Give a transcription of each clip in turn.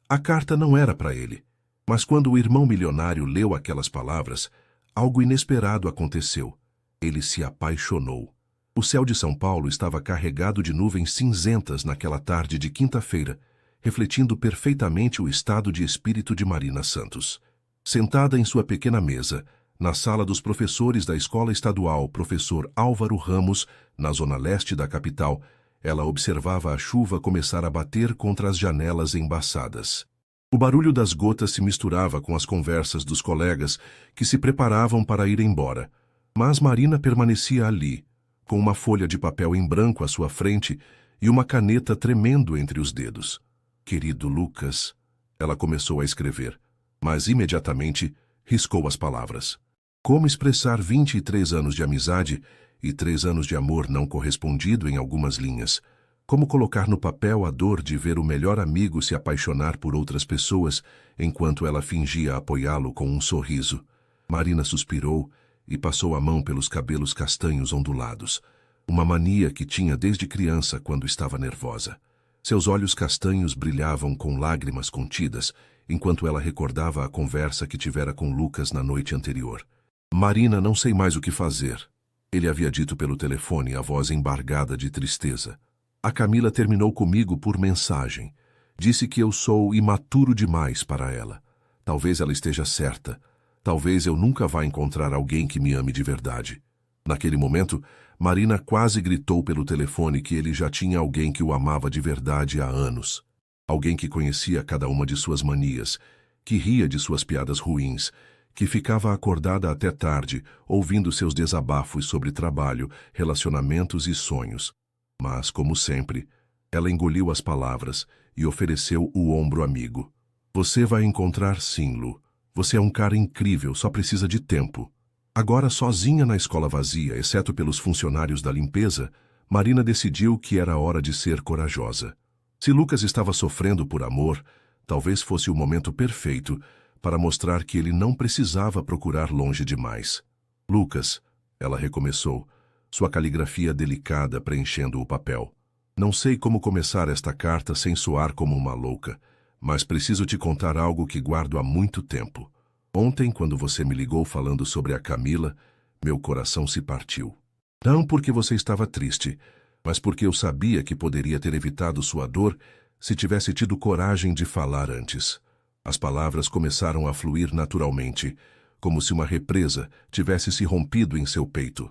A carta não era para ele, mas quando o irmão milionário leu aquelas palavras, algo inesperado aconteceu. Ele se apaixonou. O céu de São Paulo estava carregado de nuvens cinzentas naquela tarde de quinta-feira, refletindo perfeitamente o estado de espírito de Marina Santos. Sentada em sua pequena mesa, na sala dos professores da Escola Estadual Professor Álvaro Ramos, na zona leste da capital, ela observava a chuva começar a bater contra as janelas embaçadas. O barulho das gotas se misturava com as conversas dos colegas que se preparavam para ir embora. Mas Marina permanecia ali, com uma folha de papel em branco à sua frente e uma caneta tremendo entre os dedos. Querido Lucas, ela começou a escrever, mas imediatamente riscou as palavras. Como expressar 23 anos de amizade e 3 anos de amor não correspondido em algumas linhas? Como colocar no papel a dor de ver o melhor amigo se apaixonar por outras pessoas enquanto ela fingia apoiá-lo com um sorriso? Marina suspirou e passou a mão pelos cabelos castanhos ondulados, uma mania que tinha desde criança quando estava nervosa. Seus olhos castanhos brilhavam com lágrimas contidas, enquanto ela recordava a conversa que tivera com Lucas na noite anterior. Marina, não sei mais o que fazer. Ele havia dito pelo telefone, a voz embargada de tristeza. A Camila terminou comigo por mensagem. Disse que eu sou imaturo demais para ela. Talvez ela esteja certa. Talvez eu nunca vá encontrar alguém que me ame de verdade. Naquele momento, Marina quase gritou pelo telefone que ele já tinha alguém que o amava de verdade há anos. Alguém que conhecia cada uma de suas manias, que ria de suas piadas ruins, que ficava acordada até tarde, ouvindo seus desabafos sobre trabalho, relacionamentos e sonhos. Mas, como sempre, ela engoliu as palavras e ofereceu o ombro amigo. Você vai encontrar sim, Lu. Você é um cara incrível, só precisa de tempo. Agora, sozinha na escola vazia, exceto pelos funcionários da limpeza, Marina decidiu que era hora de ser corajosa. Se Lucas estava sofrendo por amor, talvez fosse o momento perfeito para mostrar que ele não precisava procurar longe demais. Lucas, ela recomeçou, sua caligrafia delicada preenchendo o papel. Não sei como começar esta carta sem soar como uma louca, mas preciso te contar algo que guardo há muito tempo. Ontem, quando você me ligou falando sobre a Camila, meu coração se partiu. Não porque você estava triste, mas porque eu sabia que poderia ter evitado sua dor se tivesse tido coragem de falar antes. As palavras começaram a fluir naturalmente, como se uma represa tivesse se rompido em seu peito.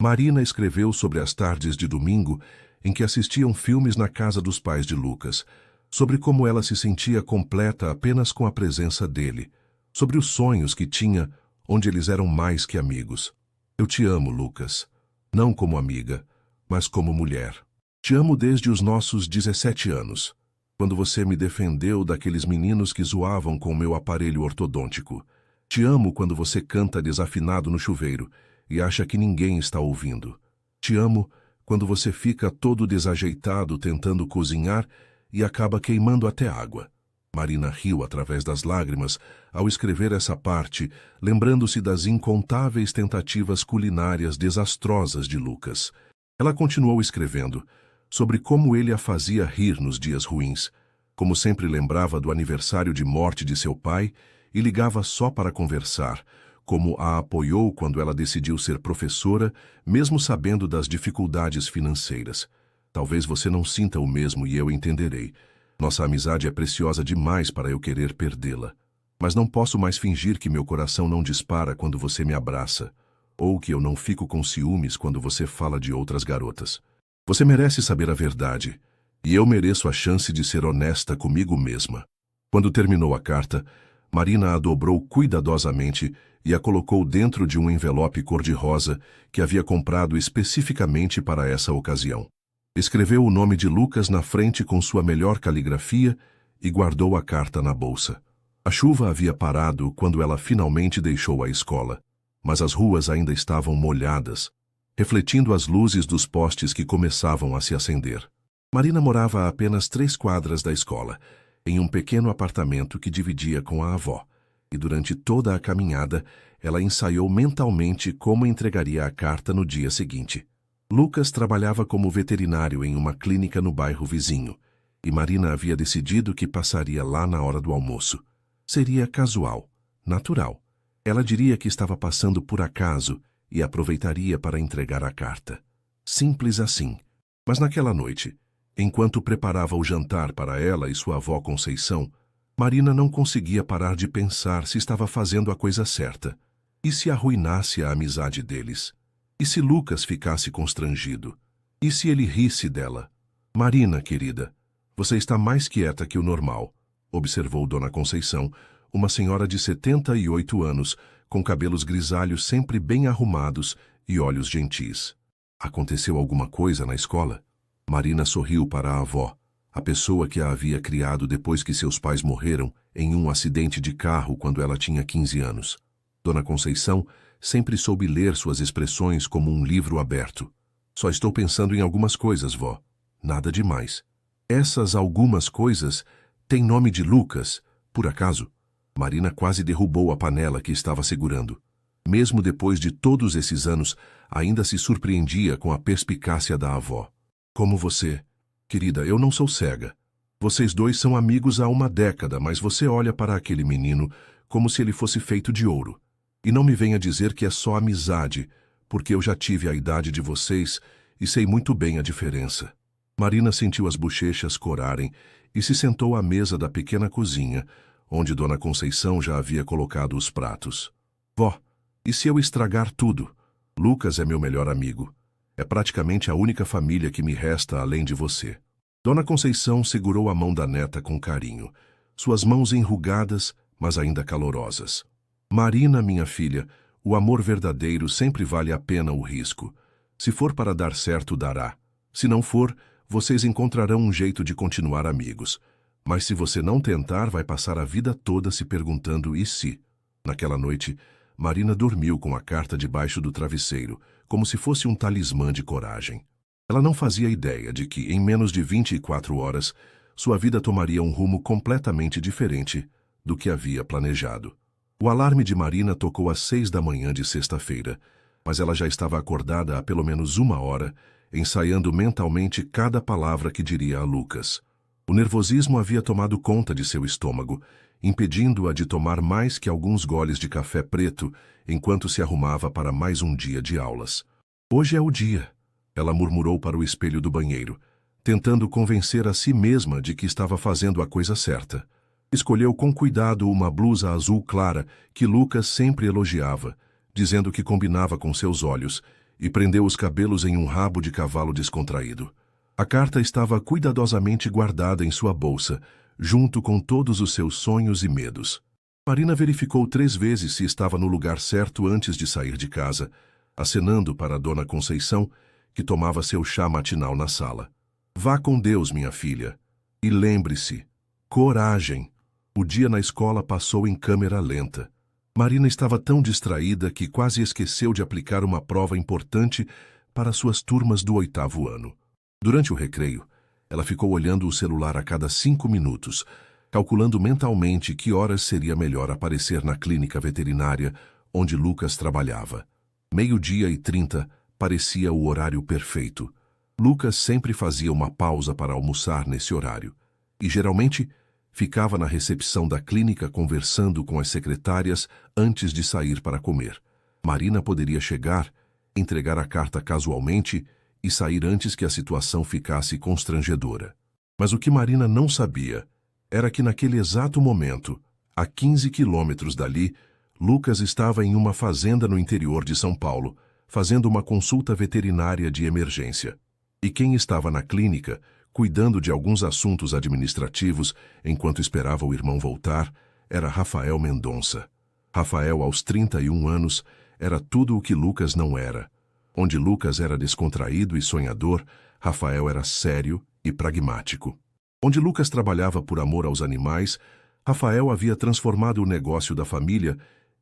Marina escreveu sobre as tardes de domingo em que assistiam filmes na casa dos pais de Lucas, sobre como ela se sentia completa apenas com a presença dele, sobre os sonhos que tinha, onde eles eram mais que amigos. Eu te amo, Lucas. Não como amiga, mas como mulher. Te amo desde os nossos 17 anos, quando você me defendeu daqueles meninos que zoavam com meu aparelho ortodôntico. Te amo quando você canta desafinado no chuveiro e acha que ninguém está ouvindo. Te amo quando você fica todo desajeitado tentando cozinhar e acaba queimando até água. Marina riu através das lágrimas ao escrever essa parte, lembrando-se das incontáveis tentativas culinárias desastrosas de Lucas. Ela continuou escrevendo sobre como ele a fazia rir nos dias ruins, como sempre lembrava do aniversário de morte de seu pai e ligava só para conversar, como a apoiou quando ela decidiu ser professora, mesmo sabendo das dificuldades financeiras. Talvez você não sinta o mesmo e eu entenderei. Nossa amizade é preciosa demais para eu querer perdê-la. Mas não posso mais fingir que meu coração não dispara quando você me abraça, ou que eu não fico com ciúmes quando você fala de outras garotas. Você merece saber a verdade, e eu mereço a chance de ser honesta comigo mesma. Quando terminou a carta, Marina a dobrou cuidadosamente e a colocou dentro de um envelope cor-de-rosa que havia comprado especificamente para essa ocasião. Escreveu o nome de Lucas na frente com sua melhor caligrafia e guardou a carta na bolsa. A chuva havia parado quando ela finalmente deixou a escola, mas as ruas ainda estavam molhadas, refletindo as luzes dos postes que começavam a se acender. Marina morava a apenas 3 quadras da escola, em um pequeno apartamento que dividia com a avó, e durante toda a caminhada ela ensaiou mentalmente como entregaria a carta no dia seguinte. Lucas trabalhava como veterinário em uma clínica no bairro vizinho, e Marina havia decidido que passaria lá na hora do almoço. Seria casual, natural. Ela diria que estava passando por acaso e aproveitaria para entregar a carta. Simples assim. Mas naquela noite, enquanto preparava o jantar para ela e sua avó Conceição, Marina não conseguia parar de pensar se estava fazendo a coisa certa. E se arruinasse a amizade deles? E se Lucas ficasse constrangido? E se ele risse dela? Marina, querida, você está mais quieta que o normal, observou Dona Conceição, uma senhora de 78 anos, com cabelos grisalhos sempre bem arrumados e olhos gentis. Aconteceu alguma coisa na escola? Marina sorriu para a avó, a pessoa que a havia criado depois que seus pais morreram em um acidente de carro quando ela tinha 15 anos. Dona Conceição sempre soube ler suas expressões como um livro aberto. Só estou pensando em algumas coisas, vó. Nada demais. Essas algumas coisas têm nome de Lucas, por acaso? Marina quase derrubou a panela que estava segurando. Mesmo depois de todos esses anos, ainda se surpreendia com a perspicácia da avó. Como você? Querida, eu não sou cega. Vocês dois são amigos há uma década, mas você olha para aquele menino como se ele fosse feito de ouro. E não me venha dizer que é só amizade, porque eu já tive a idade de vocês e sei muito bem a diferença. Marina sentiu as bochechas corarem e se sentou à mesa da pequena cozinha, onde Dona Conceição já havia colocado os pratos. Vó, e se eu estragar tudo? Lucas é meu melhor amigo. É praticamente a única família que me resta além de você. Dona Conceição segurou a mão da neta com carinho, suas mãos enrugadas, mas ainda calorosas. Marina, minha filha, o amor verdadeiro sempre vale a pena o risco. Se for para dar certo, dará. Se não for, vocês encontrarão um jeito de continuar amigos. Mas se você não tentar, vai passar a vida toda se perguntando e se. Naquela noite, Marina dormiu com a carta debaixo do travesseiro, como se fosse um talismã de coragem. Ela não fazia ideia de que, em menos de 24 horas, sua vida tomaria um rumo completamente diferente do que havia planejado. O alarme de Marina tocou às 6 da manhã de sexta-feira, mas ela já estava acordada há pelo menos uma hora, ensaiando mentalmente cada palavra que diria a Lucas. O nervosismo havia tomado conta de seu estômago, impedindo-a de tomar mais que alguns goles de café preto enquanto se arrumava para mais um dia de aulas. Hoje é o dia, ela murmurou para o espelho do banheiro, tentando convencer a si mesma de que estava fazendo a coisa certa. Escolheu com cuidado uma blusa azul clara que Lucas sempre elogiava, dizendo que combinava com seus olhos, e prendeu os cabelos em um rabo de cavalo descontraído. A carta estava cuidadosamente guardada em sua bolsa, junto com todos os seus sonhos e medos. Marina verificou 3 vezes se estava no lugar certo antes de sair de casa, acenando para a Dona Conceição, que tomava seu chá matinal na sala. Vá com Deus, minha filha. E lembre-se, coragem. O dia na escola passou em câmera lenta. Marina estava tão distraída que quase esqueceu de aplicar uma prova importante para suas turmas do 8º ano. Durante o recreio, ela ficou olhando o celular a cada 5 minutos, calculando mentalmente que horas seria melhor aparecer na clínica veterinária onde Lucas trabalhava. 12h30 parecia o horário perfeito. Lucas sempre fazia uma pausa para almoçar nesse horário, e geralmente ficava na recepção da clínica conversando com as secretárias antes de sair para comer. Marina poderia chegar, entregar a carta casualmente e sair antes que a situação ficasse constrangedora. Mas o que Marina não sabia era que naquele exato momento, a 15 quilômetros dali, Lucas estava em uma fazenda no interior de São Paulo, fazendo uma consulta veterinária de emergência. E quem estava na clínica, cuidando de alguns assuntos administrativos enquanto esperava o irmão voltar, era Rafael Mendonça. Rafael, aos 31 anos, era tudo o que Lucas não era. Onde Lucas era descontraído e sonhador, Rafael era sério e pragmático. Onde Lucas trabalhava por amor aos animais, Rafael havia transformado o negócio da família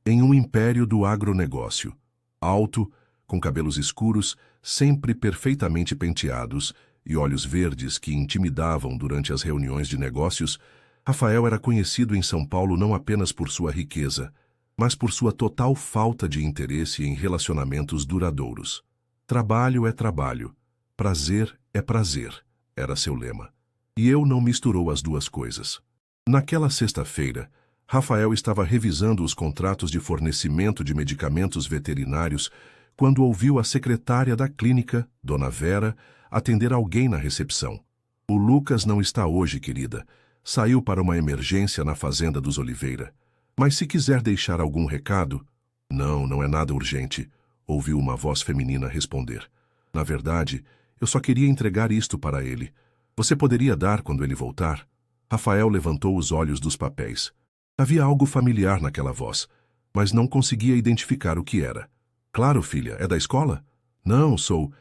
em um império do agronegócio. Alto, com cabelos escuros, sempre perfeitamente penteados, e olhos verdes que intimidavam durante as reuniões de negócios, Rafael era conhecido em São Paulo não apenas por sua riqueza, mas por sua total falta de interesse em relacionamentos duradouros. Trabalho é trabalho, prazer é prazer, era seu lema. E eu não misturou as duas coisas. Naquela sexta-feira, Rafael estava revisando os contratos de fornecimento de medicamentos veterinários quando ouviu a secretária da clínica, Dona Vera, atender alguém na recepção. O Lucas não está hoje, querida. Saiu para uma emergência na fazenda dos Oliveira. Mas se quiser deixar algum recado... Não, não é nada urgente, ouviu uma voz feminina responder. Na verdade, eu só queria entregar isto para ele. Você poderia dar quando ele voltar? Rafael levantou os olhos dos papéis. Havia algo familiar naquela voz, mas não conseguia identificar o que era. Claro, filha, é da escola? Não, sou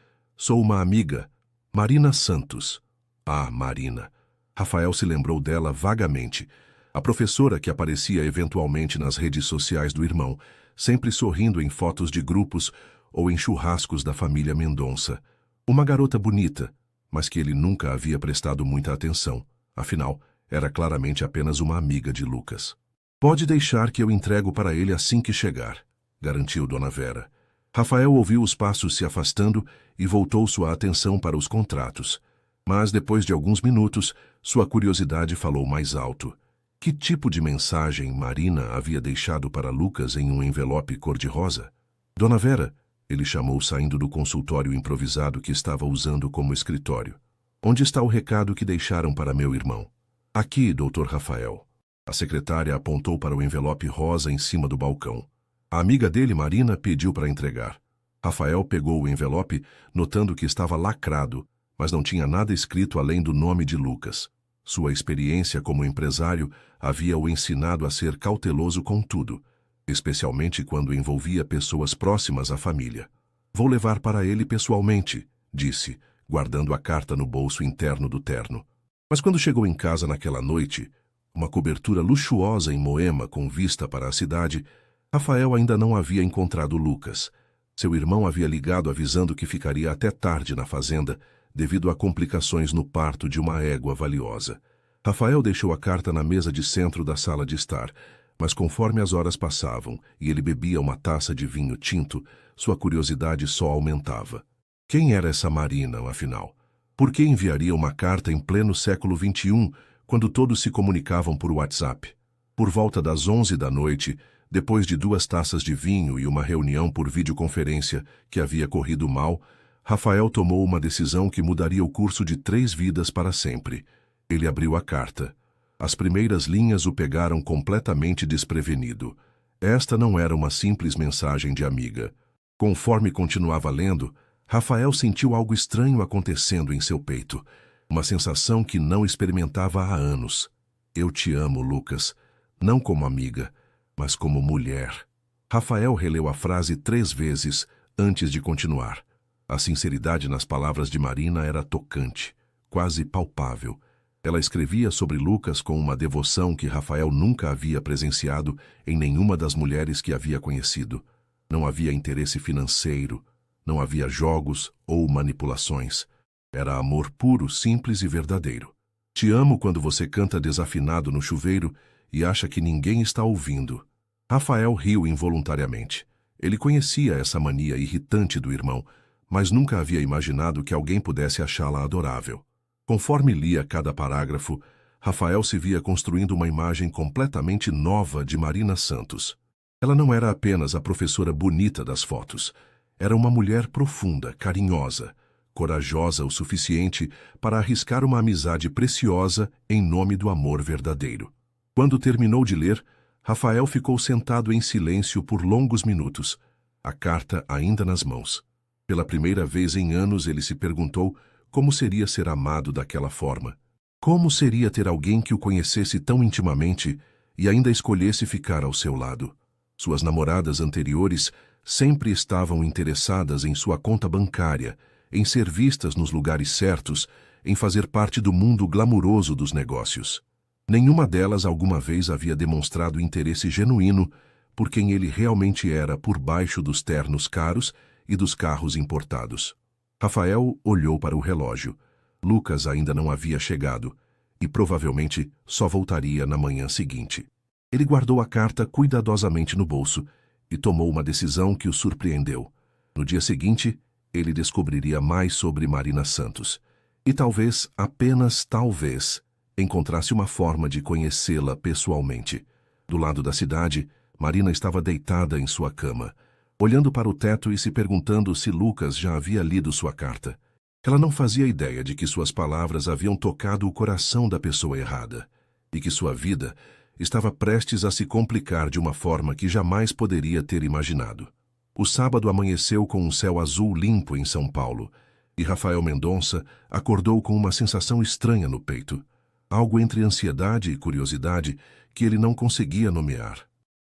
uma amiga. Marina Santos. Ah, Marina. Rafael se lembrou dela vagamente. A professora que aparecia eventualmente nas redes sociais do irmão, sempre sorrindo em fotos de grupos ou em churrascos da família Mendonça. Uma garota bonita, mas que ele nunca havia prestado muita atenção. Afinal, era claramente apenas uma amiga de Lucas. Pode deixar que eu entrego para ele assim que chegar, garantiu Dona Vera. Rafael ouviu os passos se afastando e voltou sua atenção para os contratos. Mas, depois de alguns minutos, sua curiosidade falou mais alto. Que tipo de mensagem Marina havia deixado para Lucas em um envelope cor-de-rosa? Dona Vera, ele chamou saindo do consultório improvisado que estava usando como escritório. Onde está o recado que deixaram para meu irmão? Aqui, Dr. Rafael. A secretária apontou para o envelope rosa em cima do balcão. A amiga dele, Marina, pediu para entregar. Rafael pegou o envelope, notando que estava lacrado, mas não tinha nada escrito além do nome de Lucas. Sua experiência como empresário havia-o ensinado a ser cauteloso com tudo, especialmente quando envolvia pessoas próximas à família. Vou levar para ele pessoalmente, disse, guardando a carta no bolso interno do terno. Mas quando chegou em casa naquela noite, uma cobertura luxuosa em Moema com vista para a cidade, Rafael ainda não havia encontrado Lucas. Seu irmão havia ligado avisando que ficaria até tarde na fazenda, devido a complicações no parto de uma égua valiosa. Rafael deixou a carta na mesa de centro da sala de estar, mas conforme as horas passavam e ele bebia uma taça de vinho tinto, sua curiosidade só aumentava. Quem era essa Marina, afinal? Por que enviaria uma carta em pleno século XXI, quando todos se comunicavam por WhatsApp? Por volta das 11 da noite, depois de 2 taças de vinho e uma reunião por videoconferência que havia corrido mal, Rafael tomou uma decisão que mudaria o curso de 3 vidas para sempre. Ele abriu a carta. As primeiras linhas o pegaram completamente desprevenido. Esta não era uma simples mensagem de amiga. Conforme continuava lendo, Rafael sentiu algo estranho acontecendo em seu peito. Uma sensação que não experimentava há anos. Eu te amo, Lucas. Não como amiga, mas como mulher. Rafael releu a frase 3 vezes antes de continuar. A sinceridade nas palavras de Marina era tocante, quase palpável. Ela escrevia sobre Lucas com uma devoção que Rafael nunca havia presenciado em nenhuma das mulheres que havia conhecido. Não havia interesse financeiro, não havia jogos ou manipulações. Era amor puro, simples e verdadeiro. Te amo quando você canta desafinado no chuveiro e acha que ninguém está ouvindo. Rafael riu involuntariamente. Ele conhecia essa mania irritante do irmão, mas nunca havia imaginado que alguém pudesse achá-la adorável. Conforme lia cada parágrafo, Rafael se via construindo uma imagem completamente nova de Marina Santos. Ela não era apenas a professora bonita das fotos. Era uma mulher profunda, carinhosa, corajosa o suficiente para arriscar uma amizade preciosa em nome do amor verdadeiro. Quando terminou de ler, Rafael ficou sentado em silêncio por longos minutos, a carta ainda nas mãos. Pela primeira vez em anos ele se perguntou como seria ser amado daquela forma. Como seria ter alguém que o conhecesse tão intimamente e ainda escolhesse ficar ao seu lado? Suas namoradas anteriores sempre estavam interessadas em sua conta bancária, em ser vistas nos lugares certos, em fazer parte do mundo glamuroso dos negócios. Nenhuma delas alguma vez havia demonstrado interesse genuíno por quem ele realmente era por baixo dos ternos caros e dos carros importados. Rafael olhou para o relógio. Lucas ainda não havia chegado e provavelmente só voltaria na manhã seguinte. Ele guardou a carta cuidadosamente no bolso e tomou uma decisão que o surpreendeu. No dia seguinte, ele descobriria mais sobre Marina Santos. E talvez, apenas talvez, encontrasse uma forma de conhecê-la pessoalmente. Do lado da cidade, Marina estava deitada em sua cama, olhando para o teto e se perguntando se Lucas já havia lido sua carta. Ela não fazia ideia de que suas palavras haviam tocado o coração da pessoa errada, e que sua vida estava prestes a se complicar de uma forma que jamais poderia ter imaginado. O sábado amanheceu com um céu azul limpo em São Paulo, e Rafael Mendonça acordou com uma sensação estranha no peito, algo entre ansiedade e curiosidade que ele não conseguia nomear.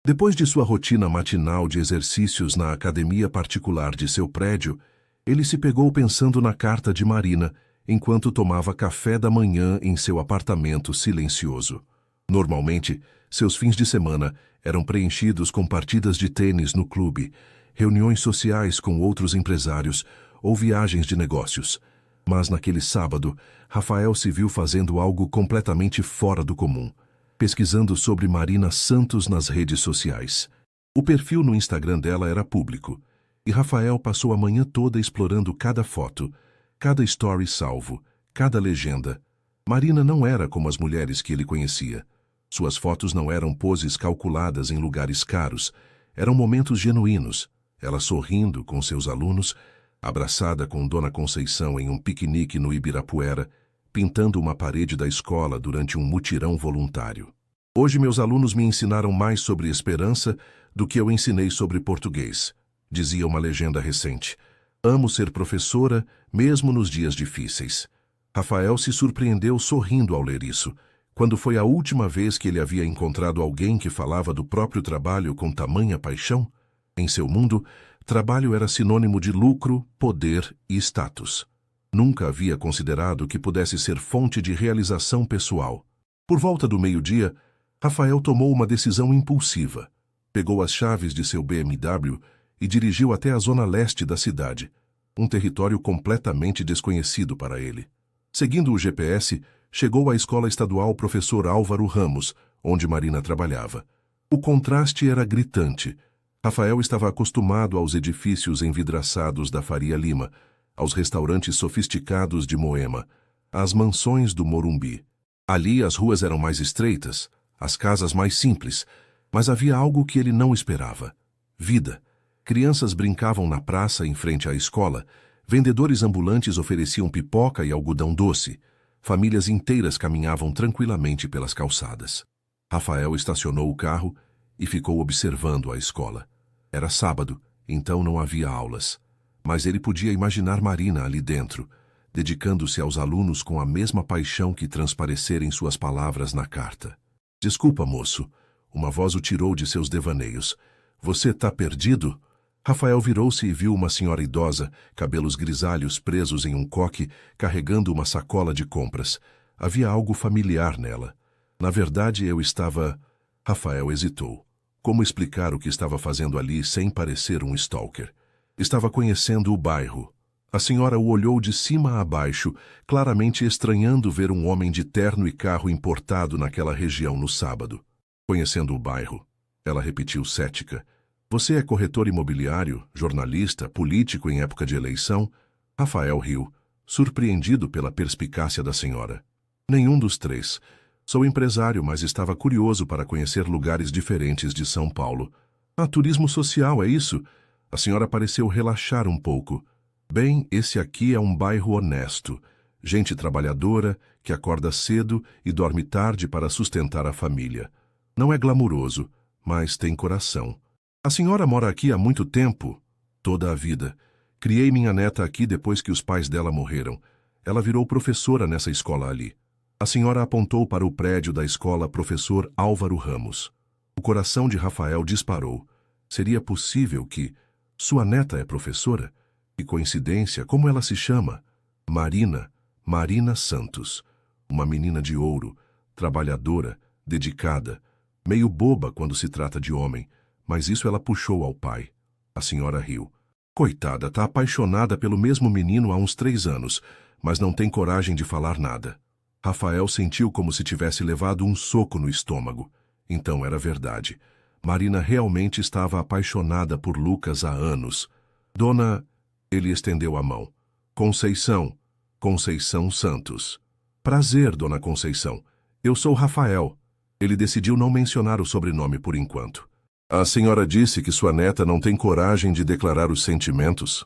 Depois de sua rotina matinal de exercícios na academia particular de seu prédio, ele se pegou pensando na carta de Marina enquanto tomava café da manhã em seu apartamento silencioso. Normalmente, seus fins de semana eram preenchidos com partidas de tênis no clube, reuniões sociais com outros empresários ou viagens de negócios. Mas naquele sábado, Rafael se viu fazendo algo completamente fora do comum, pesquisando sobre Marina Santos nas redes sociais. O perfil no Instagram dela era público, e Rafael passou a manhã toda explorando cada foto, cada story salvo, cada legenda. Marina não era como as mulheres que ele conhecia. Suas fotos não eram poses calculadas em lugares caros, eram momentos genuínos. Ela sorrindo com seus alunos, abraçada com Dona Conceição em um piquenique no Ibirapuera, pintando uma parede da escola durante um mutirão voluntário. Hoje meus alunos me ensinaram mais sobre esperança do que eu ensinei sobre português, dizia uma legenda recente. Amo ser professora, mesmo nos dias difíceis. Rafael se surpreendeu sorrindo ao ler isso, quando foi a última vez que ele havia encontrado alguém que falava do próprio trabalho com tamanha paixão. Em seu mundo, trabalho era sinônimo de lucro, poder e status. Nunca havia considerado que pudesse ser fonte de realização pessoal. Por volta do meio-dia, Rafael tomou uma decisão impulsiva. Pegou as chaves de seu BMW e dirigiu até a zona leste da cidade, um território completamente desconhecido para ele. Seguindo o GPS, chegou à escola estadual Professor Álvaro Ramos, onde Marina trabalhava. O contraste era gritante. Rafael estava acostumado aos edifícios envidraçados da Faria Lima, aos restaurantes sofisticados de Moema, às mansões do Morumbi. Ali as ruas eram mais estreitas, as casas mais simples, mas havia algo que ele não esperava: vida. Crianças brincavam na praça em frente à escola, vendedores ambulantes ofereciam pipoca e algodão doce, famílias inteiras caminhavam tranquilamente pelas calçadas. Rafael estacionou o carro e ficou observando a escola. Era sábado, então não havia aulas, mas ele podia imaginar Marina ali dentro, dedicando-se aos alunos com a mesma paixão que transparecera em suas palavras na carta. Desculpa, moço, uma voz o tirou de seus devaneios. Você tá perdido? Rafael virou-se e viu uma senhora idosa, cabelos grisalhos presos em um coque, carregando uma sacola de compras. Havia algo familiar nela. Na verdade, eu estava... Rafael hesitou. Como explicar o que estava fazendo ali sem parecer um stalker? Estava conhecendo o bairro. A senhora o olhou de cima a baixo, claramente estranhando ver um homem de terno e carro importado naquela região no sábado. Conhecendo o bairro, ela repetiu cética. Você é corretor imobiliário, jornalista, político em época de eleição? Rafael riu, surpreendido pela perspicácia da senhora. Nenhum dos três. Sou empresário, mas estava curioso para conhecer lugares diferentes de São Paulo. Ah, turismo social, é isso? A senhora pareceu relaxar um pouco. Bem, esse aqui é um bairro honesto. Gente trabalhadora, que acorda cedo e dorme tarde para sustentar a família. Não é glamuroso, mas tem coração. A senhora mora aqui há muito tempo? Toda a vida. Criei minha neta aqui depois que os pais dela morreram. Ela virou professora nessa escola ali. A senhora apontou para o prédio da escola Professor Álvaro Ramos. O coração de Rafael disparou. Seria possível que... Sua neta é professora? Que coincidência, como ela se chama? Marina Santos. Uma menina de ouro, trabalhadora, dedicada, meio boba quando se trata de homem, mas isso ela puxou ao pai. A senhora riu. Coitada, tá apaixonada pelo mesmo menino há uns 3 anos, mas não tem coragem de falar nada. Rafael sentiu como se tivesse levado um soco no estômago. Então era verdade. Marina realmente estava apaixonada por Lucas há anos. Dona... Ele estendeu a mão. Conceição. Conceição Santos. Prazer, dona Conceição. Eu sou Rafael. Ele decidiu não mencionar o sobrenome por enquanto. A senhora disse que sua neta não tem coragem de declarar os sentimentos?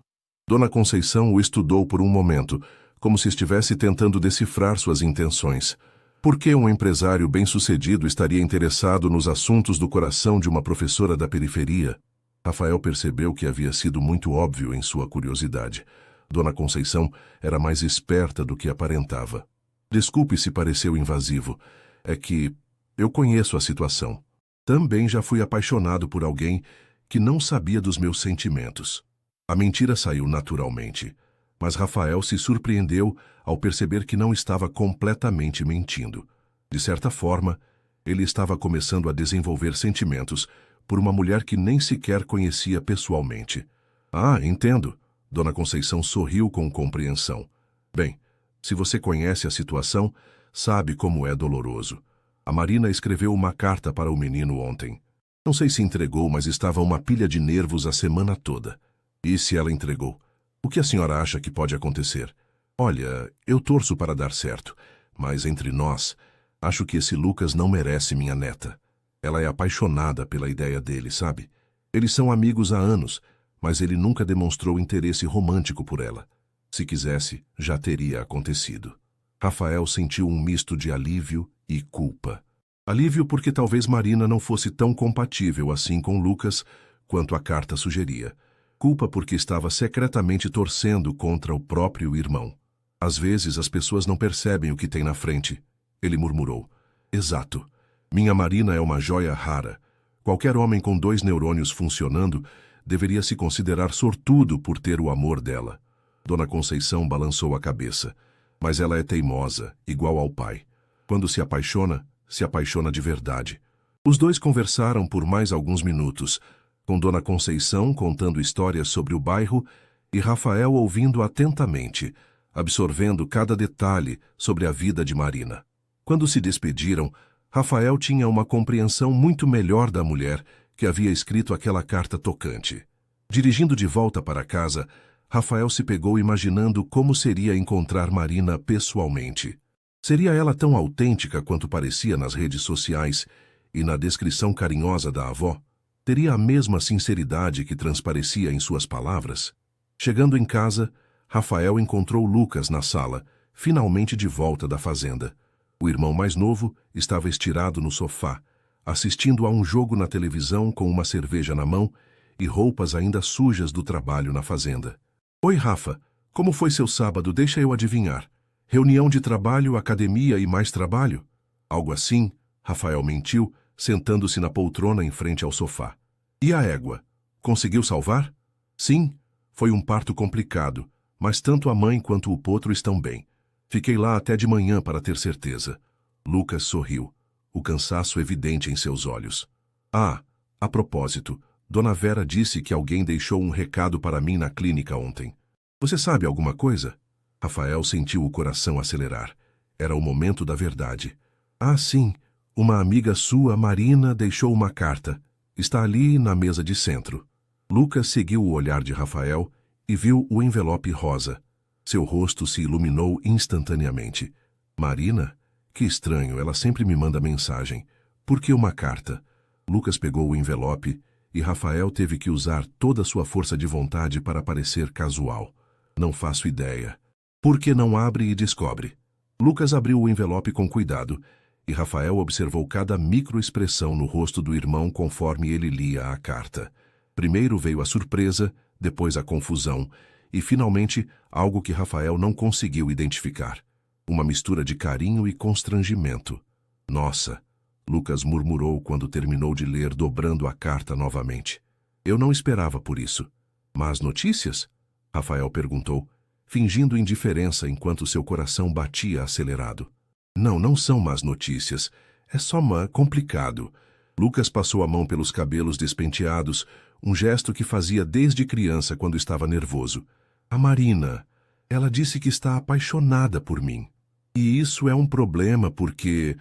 Dona Conceição o estudou por um momento, como se estivesse tentando decifrar suas intenções. Por que um empresário bem-sucedido estaria interessado nos assuntos do coração de uma professora da periferia? Rafael percebeu que havia sido muito óbvio em sua curiosidade. Dona Conceição era mais esperta do que aparentava. Desculpe se pareceu invasivo. É que eu conheço a situação. Também já fui apaixonado por alguém que não sabia dos meus sentimentos. A mentira saiu naturalmente, mas Rafael se surpreendeu ao perceber que não estava completamente mentindo. De certa forma, ele estava começando a desenvolver sentimentos por uma mulher que nem sequer conhecia pessoalmente. Ah, entendo. Dona Conceição sorriu com compreensão. Bem, se você conhece a situação, sabe como é doloroso. A Marina escreveu uma carta para o menino ontem. Não sei se entregou, mas estava uma pilha de nervos a semana toda. E se ela entregou? O que a senhora acha que pode acontecer? Olha, eu torço para dar certo, mas entre nós, acho que esse Lucas não merece minha neta. Ela é apaixonada pela ideia dele, sabe? Eles são amigos há anos, mas ele nunca demonstrou interesse romântico por ela. Se quisesse, já teria acontecido. Rafael sentiu um misto de alívio e culpa. Alívio porque talvez Marina não fosse tão compatível assim com Lucas quanto a carta sugeria. Culpa porque estava secretamente torcendo contra o próprio irmão. Às vezes as pessoas não percebem o que tem na frente. Ele murmurou. Exato. Minha Marina é uma joia rara. Qualquer homem com 2 neurônios funcionando deveria se considerar sortudo por ter o amor dela. Dona Conceição balançou a cabeça. Mas ela é teimosa, igual ao pai. Quando se apaixona de verdade. Os dois conversaram por mais alguns minutos, com Dona Conceição contando histórias sobre o bairro e Rafael ouvindo atentamente, absorvendo cada detalhe sobre a vida de Marina. Quando se despediram, Rafael tinha uma compreensão muito melhor da mulher que havia escrito aquela carta tocante. Dirigindo de volta para casa, Rafael se pegou imaginando como seria encontrar Marina pessoalmente. Seria ela tão autêntica quanto parecia nas redes sociais e na descrição carinhosa da avó? Teria a mesma sinceridade que transparecia em suas palavras? Chegando em casa, Rafael encontrou Lucas na sala, finalmente de volta da fazenda. O irmão mais novo estava estirado no sofá, assistindo a um jogo na televisão com uma cerveja na mão e roupas ainda sujas do trabalho na fazenda. Oi, Rafa. Como foi seu sábado? Deixa eu adivinhar. Reunião de trabalho, academia e mais trabalho? Algo assim, Rafael mentiu, sentando-se na poltrona em frente ao sofá. E a égua? Conseguiu salvar? Sim, foi um parto complicado, mas tanto a mãe quanto o potro estão bem. Fiquei lá até de manhã para ter certeza. Lucas sorriu, o cansaço evidente em seus olhos. Ah, a propósito, Dona Vera disse que alguém deixou um recado para mim na clínica ontem. Você sabe alguma coisa? Rafael sentiu o coração acelerar. Era o momento da verdade. Ah, sim. Uma amiga sua, Marina, deixou uma carta. Está ali na mesa de centro. Lucas seguiu o olhar de Rafael e viu o envelope rosa. Seu rosto se iluminou instantaneamente. Marina? Que estranho, ela sempre me manda mensagem. Por que uma carta? Lucas pegou o envelope e Rafael teve que usar toda a sua força de vontade para parecer casual. Não faço ideia. Por que não abre e descobre? Lucas abriu o envelope com cuidado e Rafael observou cada microexpressão no rosto do irmão conforme ele lia a carta. Primeiro veio a surpresa, depois a confusão e, finalmente, algo que Rafael não conseguiu identificar. Uma mistura de carinho e constrangimento. Nossa! Lucas murmurou quando terminou de ler, dobrando a carta novamente. Eu não esperava por isso. Más notícias? Rafael perguntou, fingindo indiferença enquanto seu coração batia acelerado. Não, não são más notícias. É só complicado. Lucas passou a mão pelos cabelos despenteados, um gesto que fazia desde criança quando estava nervoso. A Marina, ela disse que está apaixonada por mim. E isso é um problema porque...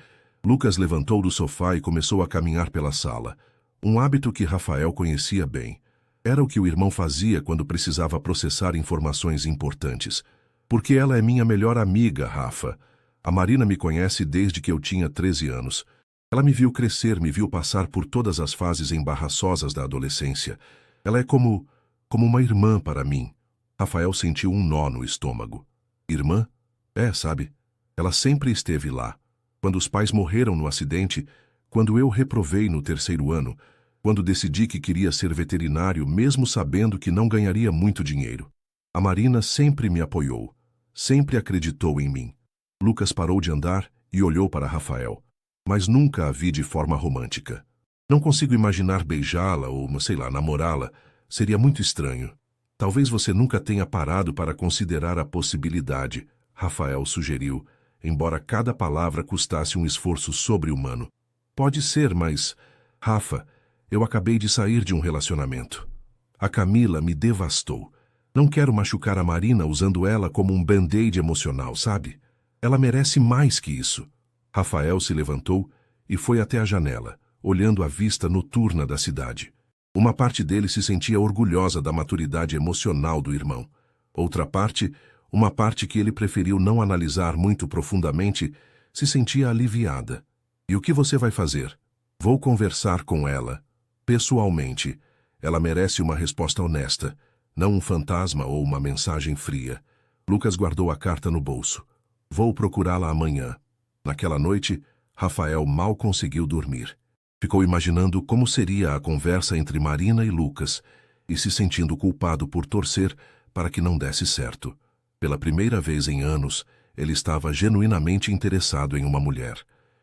Lucas levantou do sofá e começou a caminhar pela sala, um hábito que Rafael conhecia bem. Era o que o irmão fazia quando precisava processar informações importantes. Porque ela é minha melhor amiga, Rafa. A Marina me conhece desde que eu tinha 13 anos. Ela me viu crescer, me viu passar por todas as fases embaraçosas da adolescência. Ela é como uma irmã para mim. Rafael sentiu um nó no estômago. Irmã? É, sabe? Ela sempre esteve lá. Quando os pais morreram no acidente, quando eu reprovei no 3º ano, quando decidi que queria ser veterinário, mesmo sabendo que não ganharia muito dinheiro. A Marina sempre me apoiou, sempre acreditou em mim. Lucas parou de andar e olhou para Rafael, mas nunca a vi de forma romântica. Não consigo imaginar beijá-la ou, sei lá, namorá-la. Seria muito estranho. Talvez você nunca tenha parado para considerar a possibilidade, Rafael sugeriu, embora cada palavra custasse um esforço sobre-humano. Pode ser, mas... Rafa, eu acabei de sair de um relacionamento. A Camila me devastou. Não quero machucar a Marina usando ela como um band-aid emocional, sabe? Ela merece mais que isso. Rafael se levantou e foi até a janela, olhando a vista noturna da cidade. Uma parte dele se sentia orgulhosa da maturidade emocional do irmão. Outra parte, uma parte que ele preferiu não analisar muito profundamente, se sentia aliviada. E o que você vai fazer? Vou conversar com ela. Pessoalmente. Ela merece uma resposta honesta, não um fantasma ou uma mensagem fria. Lucas guardou a carta no bolso. Vou procurá-la amanhã. Naquela noite, Rafael mal conseguiu dormir. Ficou imaginando como seria a conversa entre Marina e Lucas e se sentindo culpado por torcer para que não desse certo. Pela primeira vez em anos, ele estava genuinamente interessado em uma mulher.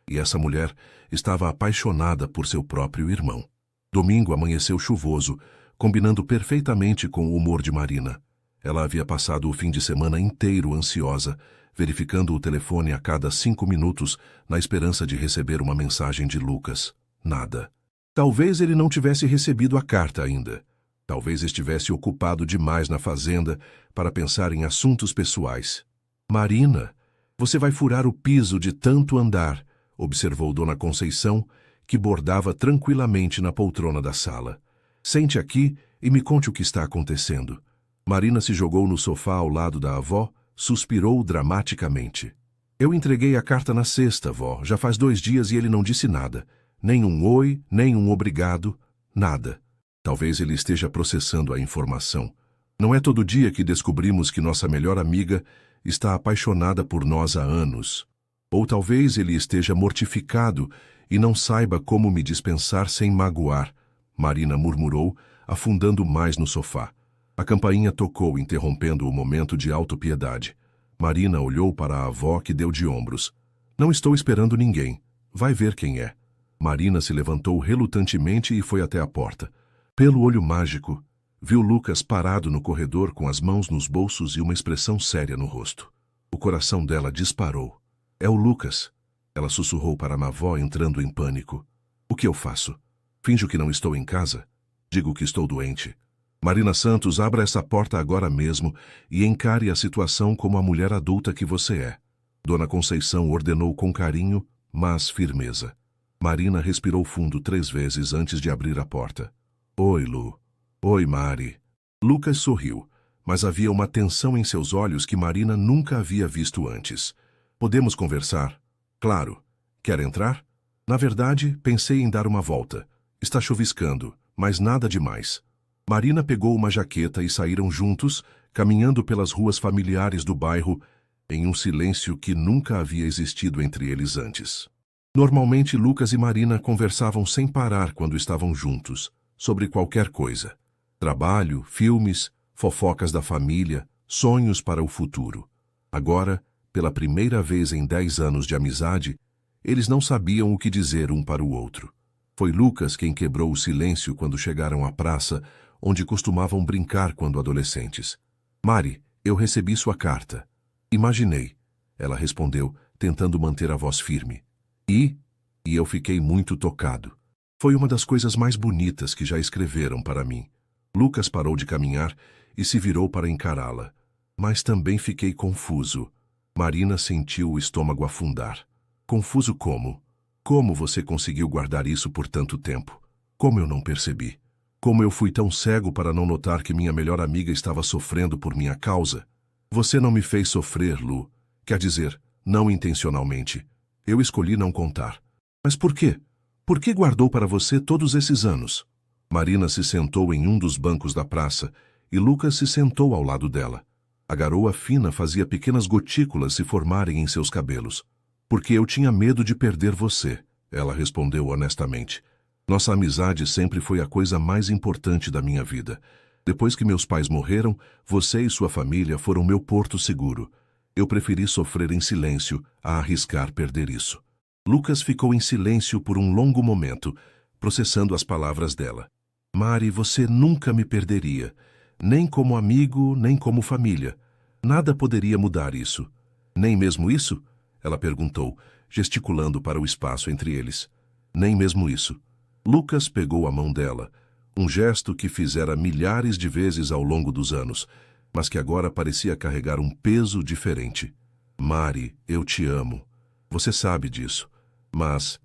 E essa mulher estava apaixonada por seu próprio irmão. Domingo amanheceu chuvoso, combinando perfeitamente com o humor de Marina. Ela havia passado o fim de semana inteiro ansiosa, verificando o telefone a cada 5 minutos, na esperança de receber uma mensagem de Lucas. Nada. Talvez ele não tivesse recebido a carta ainda. Talvez estivesse ocupado demais na fazenda para pensar em assuntos pessoais. Marina, você vai furar o piso de tanto andar, observou Dona Conceição, que bordava tranquilamente na poltrona da sala. Sente aqui e me conte o que está acontecendo. Marina se jogou no sofá ao lado da avó, suspirou dramaticamente. Eu entreguei a carta na sexta, vó. Já faz 2 dias e ele não disse nada. Nem um oi, nem um obrigado, nada. Talvez ele esteja processando a informação. Não é todo dia que descobrimos que nossa melhor amiga está apaixonada por nós há anos. Ou talvez ele esteja mortificado e não saiba como me dispensar sem magoar, Marina murmurou, afundando mais no sofá. A campainha tocou, interrompendo o momento de autopiedade. Marina olhou para a avó, que deu de ombros. Não estou esperando ninguém. Vai ver quem é. Marina se levantou relutantemente e foi até a porta. Pelo olho mágico, viu Lucas parado no corredor com as mãos nos bolsos e uma expressão séria no rosto. O coração dela disparou. É o Lucas. Ela sussurrou para a avó, entrando em pânico. O que eu faço? Finjo que não estou em casa? Digo que estou doente. Marina Santos, abra essa porta agora mesmo e encare a situação como a mulher adulta que você é. Dona Conceição ordenou com carinho, mas firmeza. Marina respirou fundo 3 vezes antes de abrir a porta. Oi, Lu. Oi, Mari. Lucas sorriu, mas havia uma tensão em seus olhos que Marina nunca havia visto antes. Podemos conversar? Claro. Quer entrar? Na verdade, pensei em dar uma volta. Está chuviscando, mas nada demais. Marina pegou uma jaqueta e saíram juntos, caminhando pelas ruas familiares do bairro, em um silêncio que nunca havia existido entre eles antes. Normalmente, Lucas e Marina conversavam sem parar quando estavam juntos, sobre qualquer coisa. Trabalho, filmes, fofocas da família, sonhos para o futuro. Agora, pela primeira vez em 10 anos de amizade, eles não sabiam o que dizer um para o outro. Foi Lucas quem quebrou o silêncio quando chegaram à praça, onde costumavam brincar quando adolescentes. Mari, eu recebi sua carta. Imaginei. Ela respondeu, tentando manter a voz firme. E eu fiquei muito tocado. Foi uma das coisas mais bonitas que já escreveram para mim. Lucas parou de caminhar e se virou para encará-la. Mas também fiquei confuso. Marina sentiu o estômago afundar. Confuso como? Como você conseguiu guardar isso por tanto tempo? Como eu não percebi? Como eu fui tão cego para não notar que minha melhor amiga estava sofrendo por minha causa? Você não me fez sofrer, Lu. Quer dizer, não intencionalmente. Eu escolhi não contar. Mas por quê? Por que guardou para você todos esses anos? Marina se sentou em um dos bancos da praça e Lucas se sentou ao lado dela. A garoa fina fazia pequenas gotículas se formarem em seus cabelos. Porque eu tinha medo de perder você, ela respondeu honestamente. Nossa amizade sempre foi a coisa mais importante da minha vida. Depois que meus pais morreram, você e sua família foram meu porto seguro. Eu preferi sofrer em silêncio a arriscar perder isso. Lucas ficou em silêncio por um longo momento, processando as palavras dela. Mari, você nunca me perderia. Nem como amigo, nem como família. Nada poderia mudar isso. Nem mesmo isso? Ela perguntou, gesticulando para o espaço entre eles. Nem mesmo isso. Lucas pegou a mão dela, um gesto que fizera milhares de vezes ao longo dos anos, mas que agora parecia carregar um peso diferente. Mari, eu te amo. Você sabe disso. Mas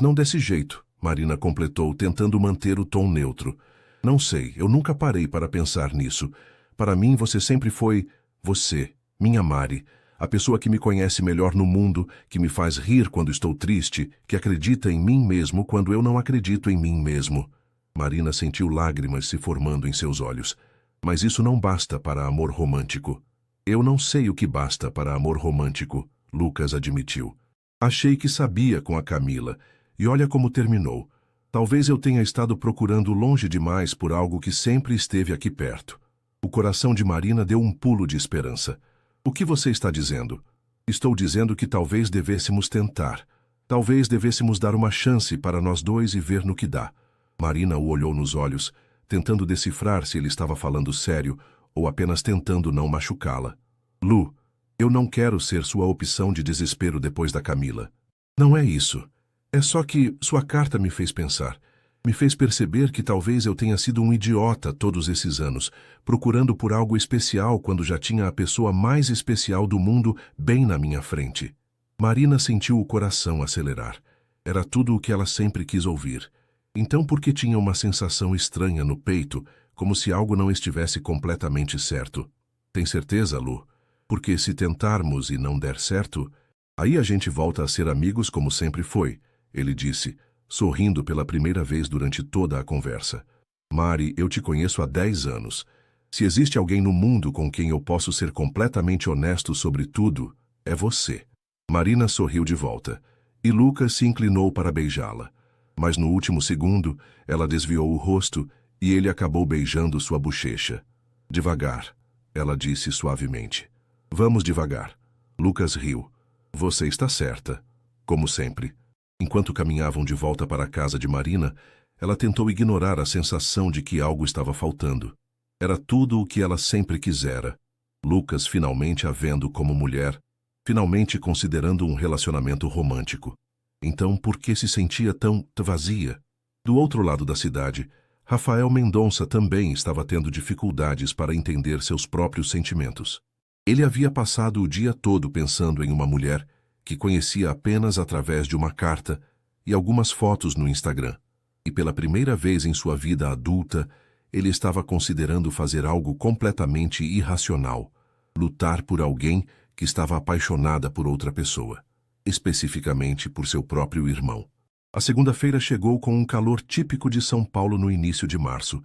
não desse jeito, Marina completou, tentando manter o tom neutro. Não sei, eu nunca parei para pensar nisso. Para mim, você sempre foi você, minha Mari, a pessoa que me conhece melhor no mundo, que me faz rir quando estou triste, que acredita em mim mesmo quando eu não acredito em mim mesmo. Marina sentiu lágrimas se formando em seus olhos. Mas isso não basta para amor romântico. Eu não sei o que basta para amor romântico, Lucas admitiu. Achei que sabia com a Camila, e olha como terminou. Talvez eu tenha estado procurando longe demais por algo que sempre esteve aqui perto. O coração de Marina deu um pulo de esperança. O que você está dizendo? Estou dizendo que talvez devêssemos tentar. Talvez devêssemos dar uma chance para nós dois e ver no que dá. Marina o olhou nos olhos, tentando decifrar se ele estava falando sério ou apenas tentando não machucá-la. Lu, eu não quero ser sua opção de desespero depois da Camila. Não é isso. É só que sua carta me fez pensar. Me fez perceber que talvez eu tenha sido um idiota todos esses anos, procurando por algo especial quando já tinha a pessoa mais especial do mundo bem na minha frente. Marina sentiu o coração acelerar. Era tudo o que ela sempre quis ouvir. Então por que tinha uma sensação estranha no peito, como se algo não estivesse completamente certo? Tem certeza, Lu? Porque se tentarmos e não der certo, aí a gente volta a ser amigos como sempre foi, ele disse, sorrindo pela primeira vez durante toda a conversa. Mari, eu te conheço há 10 anos. Se existe alguém no mundo com quem eu posso ser completamente honesto sobre tudo, é você. Marina sorriu de volta, e Lucas se inclinou para beijá-la. Mas no último segundo, ela desviou o rosto e ele acabou beijando sua bochecha. Devagar, ela disse suavemente. Vamos devagar. Lucas riu. Você está certa. Como sempre. Enquanto caminhavam de volta para a casa de Marina, ela tentou ignorar a sensação de que algo estava faltando. Era tudo o que ela sempre quisera. Lucas finalmente a vendo como mulher, finalmente considerando um relacionamento romântico. Então, por que se sentia tão vazia? Do outro lado da cidade, Rafael Mendonça também estava tendo dificuldades para entender seus próprios sentimentos. Ele havia passado o dia todo pensando em uma mulher que conhecia apenas através de uma carta e algumas fotos no Instagram. E pela primeira vez em sua vida adulta, ele estava considerando fazer algo completamente irracional, lutar por alguém que estava apaixonada por outra pessoa, especificamente por seu próprio irmão. A segunda-feira chegou com um calor típico de São Paulo no início de março,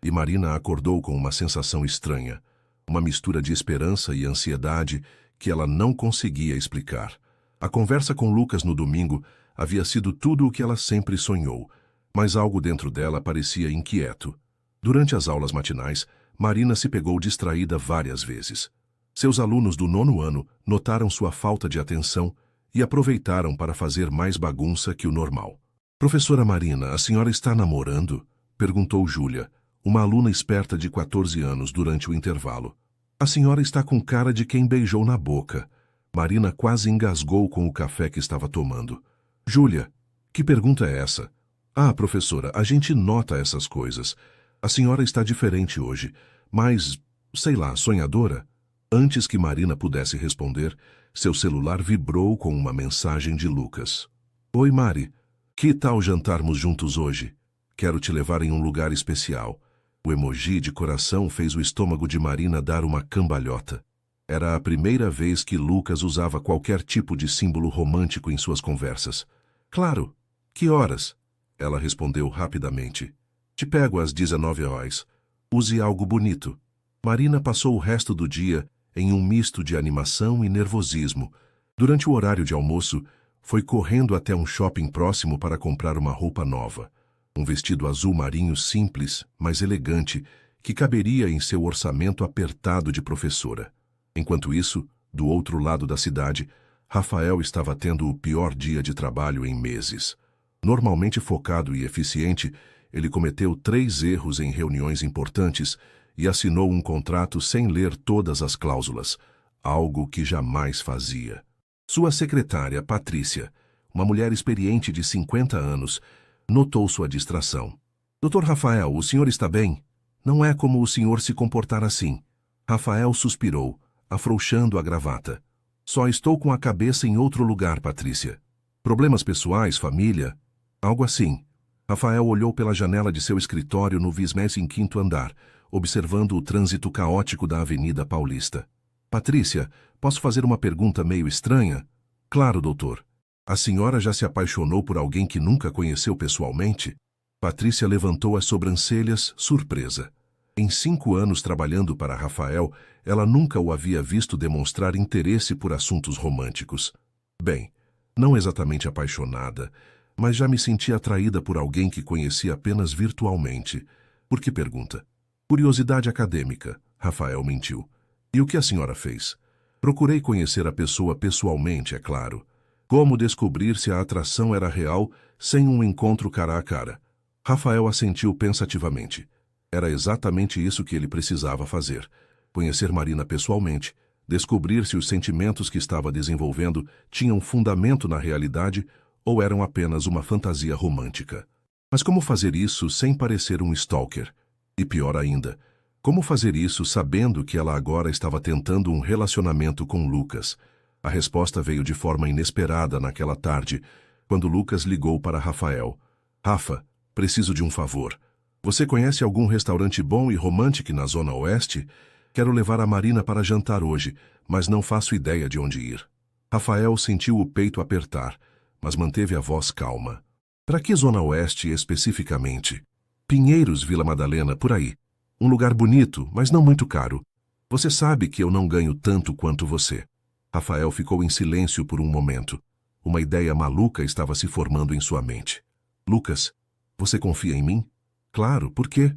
e Marina acordou com uma sensação estranha, uma mistura de esperança e ansiedade que ela não conseguia explicar. A conversa com Lucas no domingo havia sido tudo o que ela sempre sonhou, mas algo dentro dela parecia inquieto. Durante as aulas matinais, Marina se pegou distraída várias vezes. Seus alunos do 9º ano notaram sua falta de atenção e aproveitaram para fazer mais bagunça que o normal. Professora Marina, a senhora está namorando? Perguntou Júlia, uma aluna esperta de 14 anos durante o intervalo. A senhora está com cara de quem beijou na boca. Marina quase engasgou com o café que estava tomando. Júlia, que pergunta é essa? Ah, professora, a gente nota essas coisas. A senhora está diferente hoje, mas, sei lá, sonhadora? Antes que Marina pudesse responder, seu celular vibrou com uma mensagem de Lucas. Oi, Mari. Que tal jantarmos juntos hoje? Quero te levar em um lugar especial. O emoji de coração fez o estômago de Marina dar uma cambalhota. Era a primeira vez que Lucas usava qualquer tipo de símbolo romântico em suas conversas. Claro. Que horas? Ela respondeu rapidamente. Te pego às 19 horas. Use algo bonito. Marina passou o resto do dia em um misto de animação e nervosismo. Durante o horário de almoço, foi correndo até um shopping próximo para comprar uma roupa nova. Um vestido azul marinho simples, mas elegante, que caberia em seu orçamento apertado de professora. Enquanto isso, do outro lado da cidade, Rafael estava tendo o pior dia de trabalho em meses. Normalmente focado e eficiente, ele cometeu 3 erros em reuniões importantes e assinou um contrato sem ler todas as cláusulas, algo que jamais fazia. Sua secretária, Patrícia, uma mulher experiente de 50 anos, notou sua distração. Dr. Rafael, o senhor está bem? Não é como o senhor se comportar assim. Rafael suspirou, afrouxando a gravata. Só estou com a cabeça em outro lugar, Patrícia. Problemas pessoais, família? Algo assim. Rafael olhou pela janela de seu escritório no 25º andar, observando o trânsito caótico da Avenida Paulista. Patrícia, posso fazer uma pergunta meio estranha? Claro, doutor. A senhora já se apaixonou por alguém que nunca conheceu pessoalmente? Patrícia levantou as sobrancelhas, surpresa. Em 5 anos trabalhando para Rafael, ela nunca o havia visto demonstrar interesse por assuntos românticos. Bem, não exatamente apaixonada, mas já me senti atraída por alguém que conhecia apenas virtualmente. Por que pergunta? Curiosidade acadêmica, Rafael mentiu. E o que a senhora fez? Procurei conhecer a pessoa pessoalmente, é claro. Como descobrir se a atração era real sem um encontro cara a cara? Rafael assentiu pensativamente. Era exatamente isso que ele precisava fazer. Conhecer Marina pessoalmente, descobrir se os sentimentos que estava desenvolvendo tinham fundamento na realidade ou eram apenas uma fantasia romântica. Mas como fazer isso sem parecer um stalker? E pior ainda, como fazer isso sabendo que ela agora estava tentando um relacionamento com Lucas? A resposta veio de forma inesperada naquela tarde, quando Lucas ligou para Rafael. Rafa, preciso de um favor. Você conhece algum restaurante bom e romântico na Zona Oeste? Quero levar a Marina para jantar hoje, mas não faço ideia de onde ir. Rafael sentiu o peito apertar, mas manteve a voz calma. Para que Zona Oeste especificamente? Pinheiros, Vila Madalena, por aí. Um lugar bonito, mas não muito caro. Você sabe que eu não ganho tanto quanto você. Rafael ficou em silêncio por um momento. Uma ideia maluca estava se formando em sua mente. Lucas, você confia em mim? Claro, por quê?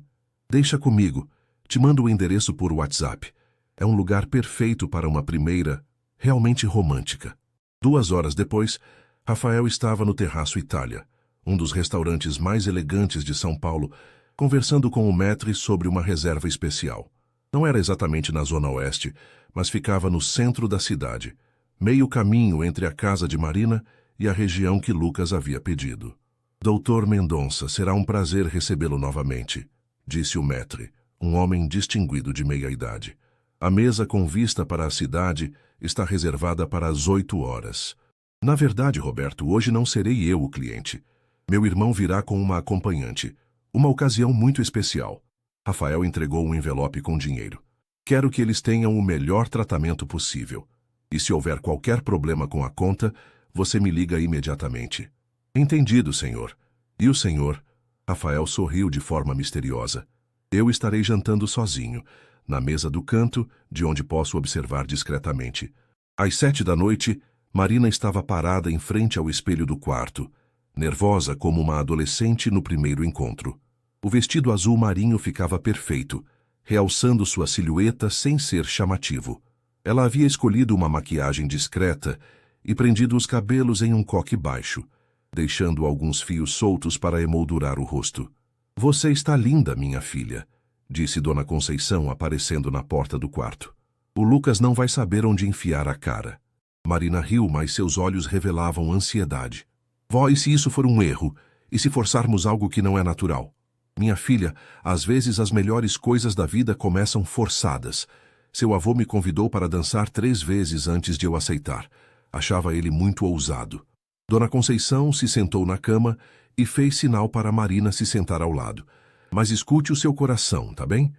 Deixa comigo. Te mando o endereço por WhatsApp. É um lugar perfeito para uma primeira, realmente romântica. 2 horas depois, Rafael estava no Terraço Itália, um dos restaurantes mais elegantes de São Paulo, conversando com o maître sobre uma reserva especial. Não era exatamente na Zona Oeste, mas ficava no centro da cidade, meio caminho entre a casa de Marina e a região que Lucas havia pedido. Doutor Mendonça, será um prazer recebê-lo novamente, disse o maître, um homem distinguido de meia idade. A mesa com vista para a cidade está reservada para as 8 horas. Na verdade, Roberto, hoje não serei eu o cliente. Meu irmão virá com uma acompanhante. Uma ocasião muito especial. Rafael entregou um envelope com dinheiro. Quero que eles tenham o melhor tratamento possível. E se houver qualquer problema com a conta, você me liga imediatamente. Entendido, senhor. E o senhor? Rafael sorriu de forma misteriosa. Eu estarei jantando sozinho, na mesa do canto, de onde posso observar discretamente. Às 7 da noite, Marina estava parada em frente ao espelho do quarto, nervosa como uma adolescente no primeiro encontro. O vestido azul marinho ficava perfeito, realçando sua silhueta sem ser chamativo. Ela havia escolhido uma maquiagem discreta e prendido os cabelos em um coque baixo, deixando alguns fios soltos para emoldurar o rosto. Você está linda, minha filha, disse Dona Conceição aparecendo na porta do quarto. O Lucas não vai saber onde enfiar a cara. Marina riu, mas seus olhos revelavam ansiedade. Vó, e se isso for um erro? E se forçarmos algo que não é natural? Minha filha, às vezes as melhores coisas da vida começam forçadas. Seu avô me convidou para dançar 3 vezes antes de eu aceitar. Achava ele muito ousado. Dona Conceição se sentou na cama e fez sinal para Marina se sentar ao lado. Mas escute o seu coração, tá bem?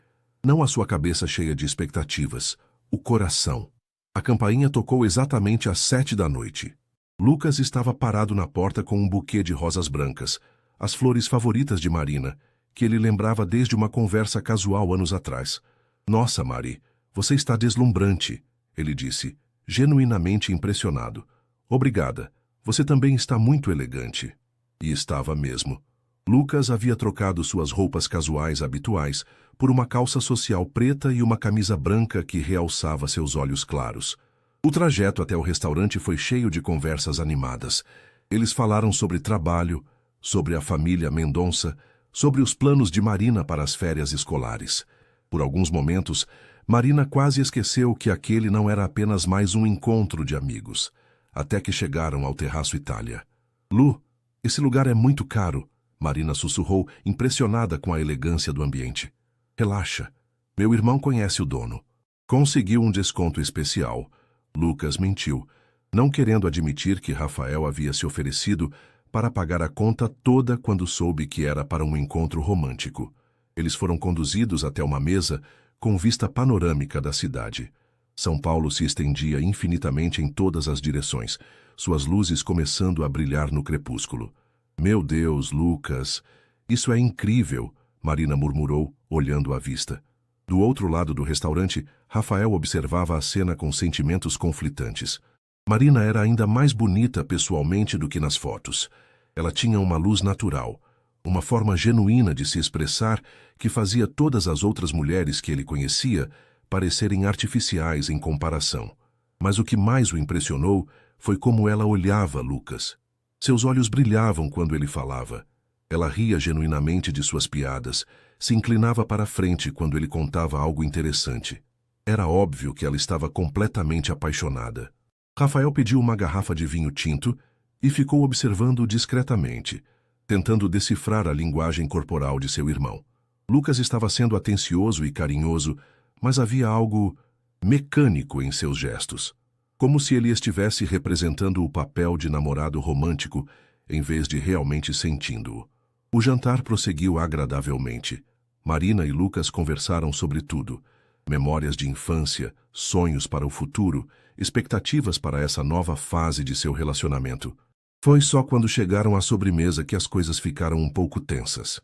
Não a sua cabeça cheia de expectativas. O coração. A campainha tocou exatamente às 7 da noite. Lucas estava parado na porta com um buquê de rosas brancas, as flores favoritas de Marina, que ele lembrava desde uma conversa casual anos atrás. Nossa, Mari, você está deslumbrante, ele disse, genuinamente impressionado. Obrigada, você também está muito elegante. E estava mesmo. Lucas havia trocado suas roupas casuais habituais por uma calça social preta e uma camisa branca que realçava seus olhos claros. O trajeto até o restaurante foi cheio de conversas animadas. Eles falaram sobre trabalho, sobre a família Mendonça, sobre os planos de Marina para as férias escolares. Por alguns momentos, Marina quase esqueceu que aquele não era apenas mais um encontro de amigos, até que chegaram ao Terraço Itália. Lu, esse lugar é muito caro, Marina sussurrou, impressionada com a elegância do ambiente. Relaxa, meu irmão conhece o dono. Conseguiu um desconto especial. Lucas mentiu, não querendo admitir que Rafael havia se oferecido para pagar a conta toda quando soube que era para um encontro romântico. Eles foram conduzidos até uma mesa com vista panorâmica da cidade. São Paulo se estendia infinitamente em todas as direções, suas luzes começando a brilhar no crepúsculo. Meu Deus, Lucas, isso é incrível, Marina murmurou, olhando à vista. Do outro lado do restaurante, Rafael observava a cena com sentimentos conflitantes. Marina era ainda mais bonita pessoalmente do que nas fotos. Ela tinha uma luz natural, uma forma genuína de se expressar que fazia todas as outras mulheres que ele conhecia parecerem artificiais em comparação. Mas o que mais o impressionou foi como ela olhava Lucas. Seus olhos brilhavam quando ele falava. Ela ria genuinamente de suas piadas, se inclinava para a frente quando ele contava algo interessante. Era óbvio que ela estava completamente apaixonada. Rafael pediu uma garrafa de vinho tinto e ficou observando discretamente, tentando decifrar a linguagem corporal de seu irmão. Lucas estava sendo atencioso e carinhoso, mas havia algo mecânico em seus gestos, como se ele estivesse representando o papel de namorado romântico em vez de realmente sentindo-o. O jantar prosseguiu agradavelmente. Marina e Lucas conversaram sobre tudo: memórias de infância, sonhos para o futuro, expectativas para essa nova fase de seu relacionamento. Foi só quando chegaram à sobremesa que as coisas ficaram um pouco tensas.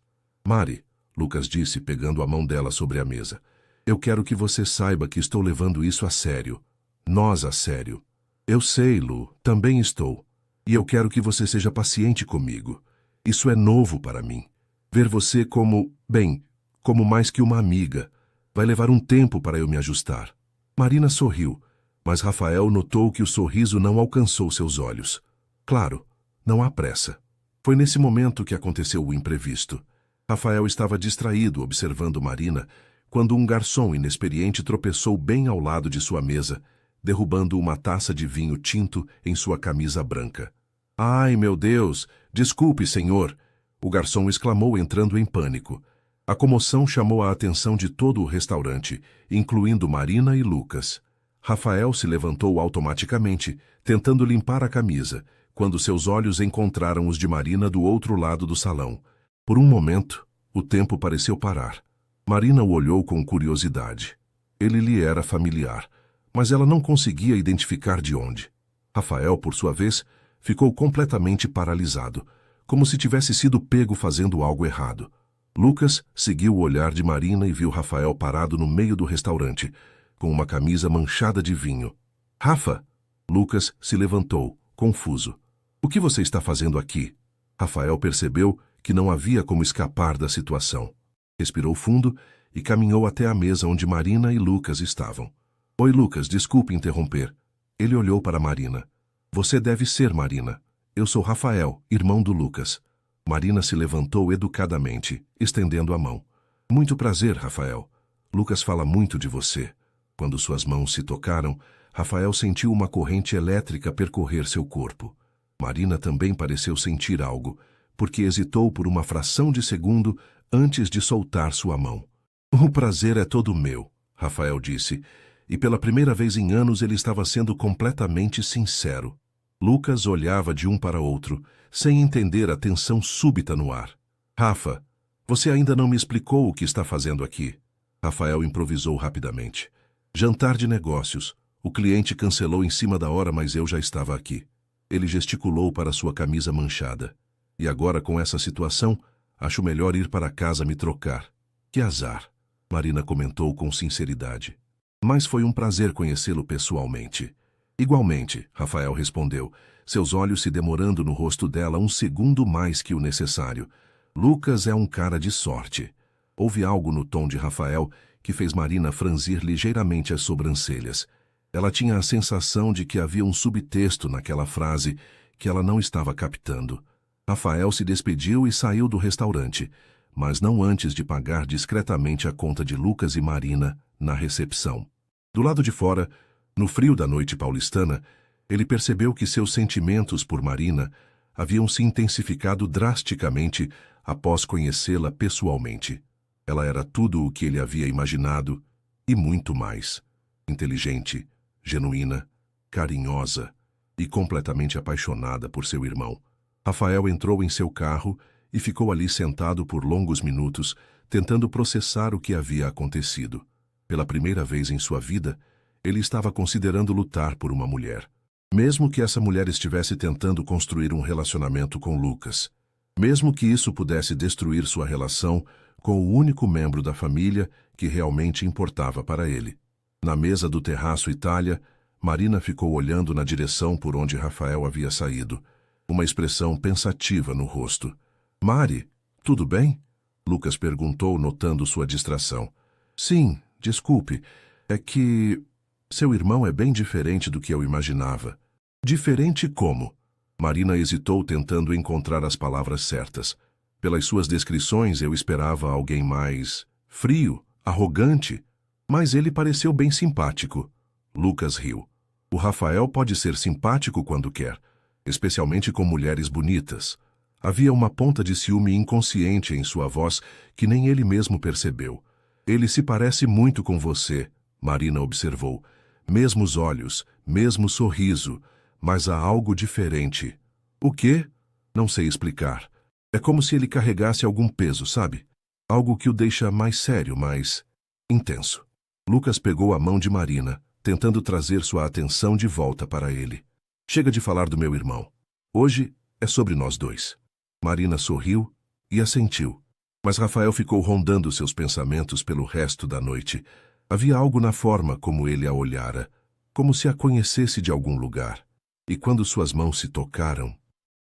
Mari, Lucas disse, pegando a mão dela sobre a mesa, eu quero que você saiba que estou levando isso a sério. Nós a sério. Eu sei, Lu, também estou. E eu quero que você seja paciente comigo. Isso é novo para mim. Ver você como, bem, como mais que uma amiga. Vai levar um tempo para eu me ajustar. Marina sorriu, mas Rafael notou que o sorriso não alcançou seus olhos. Claro, não há pressa. Foi nesse momento que aconteceu o imprevisto. Rafael estava distraído observando Marina quando um garçom inexperiente tropeçou bem ao lado de sua mesa, derrubando uma taça de vinho tinto em sua camisa branca. Ai, meu Deus! Desculpe, senhor! O garçom exclamou, entrando em pânico. A comoção chamou a atenção de todo o restaurante, incluindo Marina e Lucas. Rafael se levantou automaticamente, tentando limpar a camisa, quando seus olhos encontraram os de Marina do outro lado do salão. Por um momento, o tempo pareceu parar. Marina o olhou com curiosidade. Ele lhe era familiar, mas ela não conseguia identificar de onde. Rafael, por sua vez, ficou completamente paralisado, como se tivesse sido pego fazendo algo errado. Lucas seguiu o olhar de Marina e viu Rafael parado no meio do restaurante, com uma camisa manchada de vinho. Rafa! Lucas se levantou, confuso. O que você está fazendo aqui? Rafael percebeu que não havia como escapar da situação. Respirou fundo e caminhou até a mesa onde Marina e Lucas estavam. Oi, Lucas, desculpe interromper. Ele olhou para Marina. Você deve ser Marina. Eu sou Rafael, irmão do Lucas. Marina se levantou educadamente, estendendo a mão. Muito prazer, Rafael. Lucas fala muito de você. Quando suas mãos se tocaram, Rafael sentiu uma corrente elétrica percorrer seu corpo. Marina também pareceu sentir algo, porque hesitou por uma fração de segundo antes de soltar sua mão. O prazer é todo meu, Rafael disse, e pela primeira vez em anos ele estava sendo completamente sincero. Lucas olhava de um para outro, sem entender a tensão súbita no ar. Rafa, você ainda não me explicou o que está fazendo aqui. Rafael improvisou rapidamente. Jantar de negócios. O cliente cancelou em cima da hora, mas eu já estava aqui. Ele gesticulou para sua camisa manchada. E agora, com essa situação, acho melhor ir para casa me trocar. Que azar, Marina comentou com sinceridade. Mas foi um prazer conhecê-lo pessoalmente. Igualmente, Rafael respondeu, seus olhos se demorando no rosto dela um segundo mais que o necessário. Lucas é um cara de sorte. Houve algo no tom de Rafael que fez Marina franzir ligeiramente as sobrancelhas. Ela tinha a sensação de que havia um subtexto naquela frase que ela não estava captando. Rafael se despediu e saiu do restaurante, mas não antes de pagar discretamente a conta de Lucas e Marina na recepção. Do lado de fora, no frio da noite paulistana, ele percebeu que seus sentimentos por Marina haviam se intensificado drasticamente após conhecê-la pessoalmente. Ela era tudo o que ele havia imaginado e muito mais. Inteligente, genuína, carinhosa e completamente apaixonada por seu irmão. Rafael entrou em seu carro e ficou ali sentado por longos minutos, tentando processar o que havia acontecido. Pela primeira vez em sua vida, ele estava considerando lutar por uma mulher. Mesmo que essa mulher estivesse tentando construir um relacionamento com Lucas. Mesmo que isso pudesse destruir sua relação com o único membro da família que realmente importava para ele. Na mesa do terraço Itália, Marina ficou olhando na direção por onde Rafael havia saído, uma expressão pensativa no rosto. Mari, tudo bem? Lucas perguntou, notando sua distração. Sim, desculpe, é que seu irmão é bem diferente do que eu imaginava. Diferente como? Marina hesitou, tentando encontrar as palavras certas. Pelas suas descrições, eu esperava alguém mais frio, arrogante, mas ele pareceu bem simpático. Lucas riu. O Rafael pode ser simpático quando quer, especialmente com mulheres bonitas. Havia uma ponta de ciúme inconsciente em sua voz que nem ele mesmo percebeu. Ele se parece muito com você, Marina observou. Mesmos olhos, mesmo sorriso, mas há algo diferente. O quê? Não sei explicar. É como se ele carregasse algum peso, sabe? Algo que o deixa mais sério, mais intenso. Lucas pegou a mão de Marina, tentando trazer sua atenção de volta para ele. Chega de falar do meu irmão. Hoje é sobre nós dois. Marina sorriu e assentiu. Mas Rafael ficou rondando seus pensamentos pelo resto da noite. Havia algo na forma como ele a olhara, como se a conhecesse de algum lugar. E quando suas mãos se tocaram...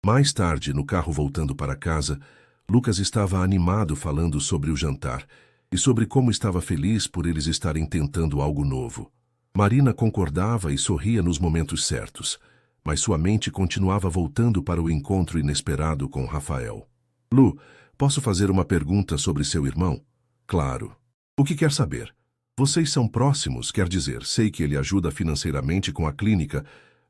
Mais tarde, no carro voltando para casa, Lucas estava animado falando sobre o jantar e sobre como estava feliz por eles estarem tentando algo novo. Marina concordava e sorria nos momentos certos, mas sua mente continuava voltando para o encontro inesperado com Rafael. Lu, posso fazer uma pergunta sobre seu irmão? Claro. O que quer saber? Vocês são próximos, quer dizer, sei que ele ajuda financeiramente com a clínica,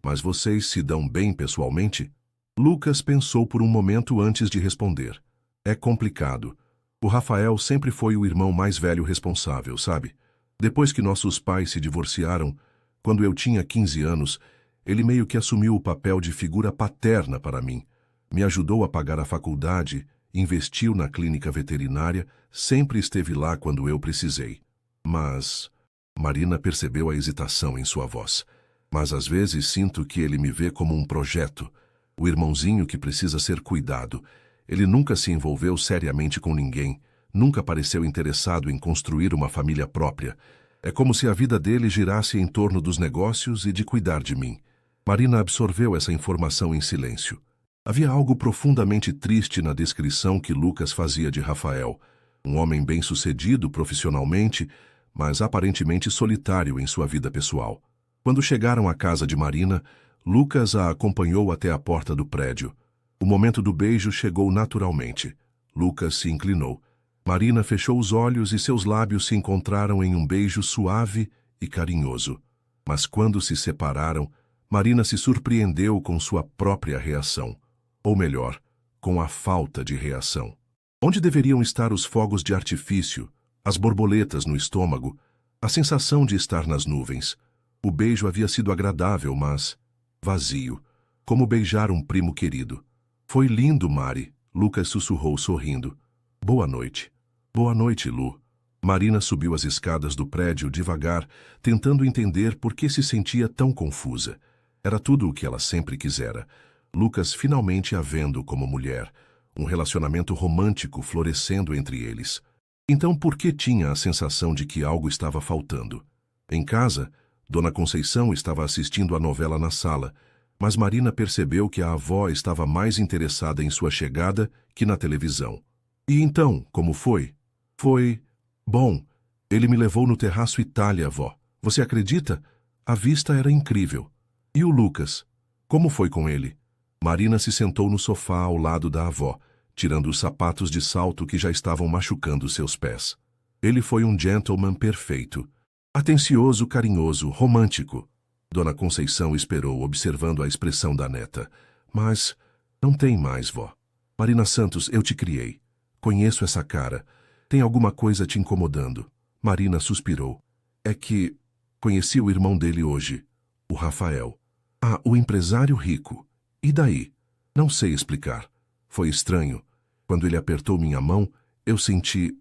mas vocês se dão bem pessoalmente? Lucas pensou por um momento antes de responder. É complicado. O Rafael sempre foi o irmão mais velho responsável, sabe? Depois que nossos pais se divorciaram, quando eu tinha 15 anos, ele meio que assumiu o papel de figura paterna para mim. Me ajudou a pagar a faculdade, investiu na clínica veterinária, sempre esteve lá quando eu precisei. Mas... Marina percebeu a hesitação em sua voz. Mas às vezes sinto que ele me vê como um projeto. O irmãozinho que precisa ser cuidado. Ele nunca se envolveu seriamente com ninguém, nunca pareceu interessado em construir uma família própria. É como se a vida dele girasse em torno dos negócios e de cuidar de mim. Marina absorveu essa informação em silêncio. Havia algo profundamente triste na descrição que Lucas fazia de Rafael. Um homem bem-sucedido profissionalmente, mas aparentemente solitário em sua vida pessoal. Quando chegaram à casa de Marina, Lucas a acompanhou até a porta do prédio. O momento do beijo chegou naturalmente. Lucas se inclinou. Marina fechou os olhos e seus lábios se encontraram em um beijo suave e carinhoso. Mas quando se separaram, Marina se surpreendeu com sua própria reação. Ou melhor, com a falta de reação. Onde deveriam estar os fogos de artifício, as borboletas no estômago, a sensação de estar nas nuvens? O beijo havia sido agradável, mas vazio, como beijar um primo querido. Foi lindo, Mari, Lucas sussurrou sorrindo. Boa noite. Boa noite, Lu. Marina subiu as escadas do prédio devagar, tentando entender por que se sentia tão confusa. Era tudo o que ela sempre quisera. Lucas finalmente a vendo como mulher, um relacionamento romântico florescendo entre eles. Então por que tinha a sensação de que algo estava faltando? Em casa, Dona Conceição estava assistindo a novela na sala, mas Marina percebeu que a avó estava mais interessada em sua chegada que na televisão. E então, como foi? Foi... Bom, ele me levou no terraço Itália, avó. Você acredita? A vista era incrível. E o Lucas? Como foi com ele? Marina se sentou no sofá ao lado da avó, tirando os sapatos de salto que já estavam machucando seus pés. Ele foi um gentleman perfeito. Atencioso, carinhoso, romântico. Dona Conceição esperou, observando a expressão da neta. Mas não tem mais, vó. Marina Santos, eu te criei. Conheço essa cara. Tem alguma coisa te incomodando. Marina suspirou. É que conheci o irmão dele hoje, o Rafael. Ah, o empresário rico. E daí? Não sei explicar. Foi estranho. Quando ele apertou minha mão, eu senti...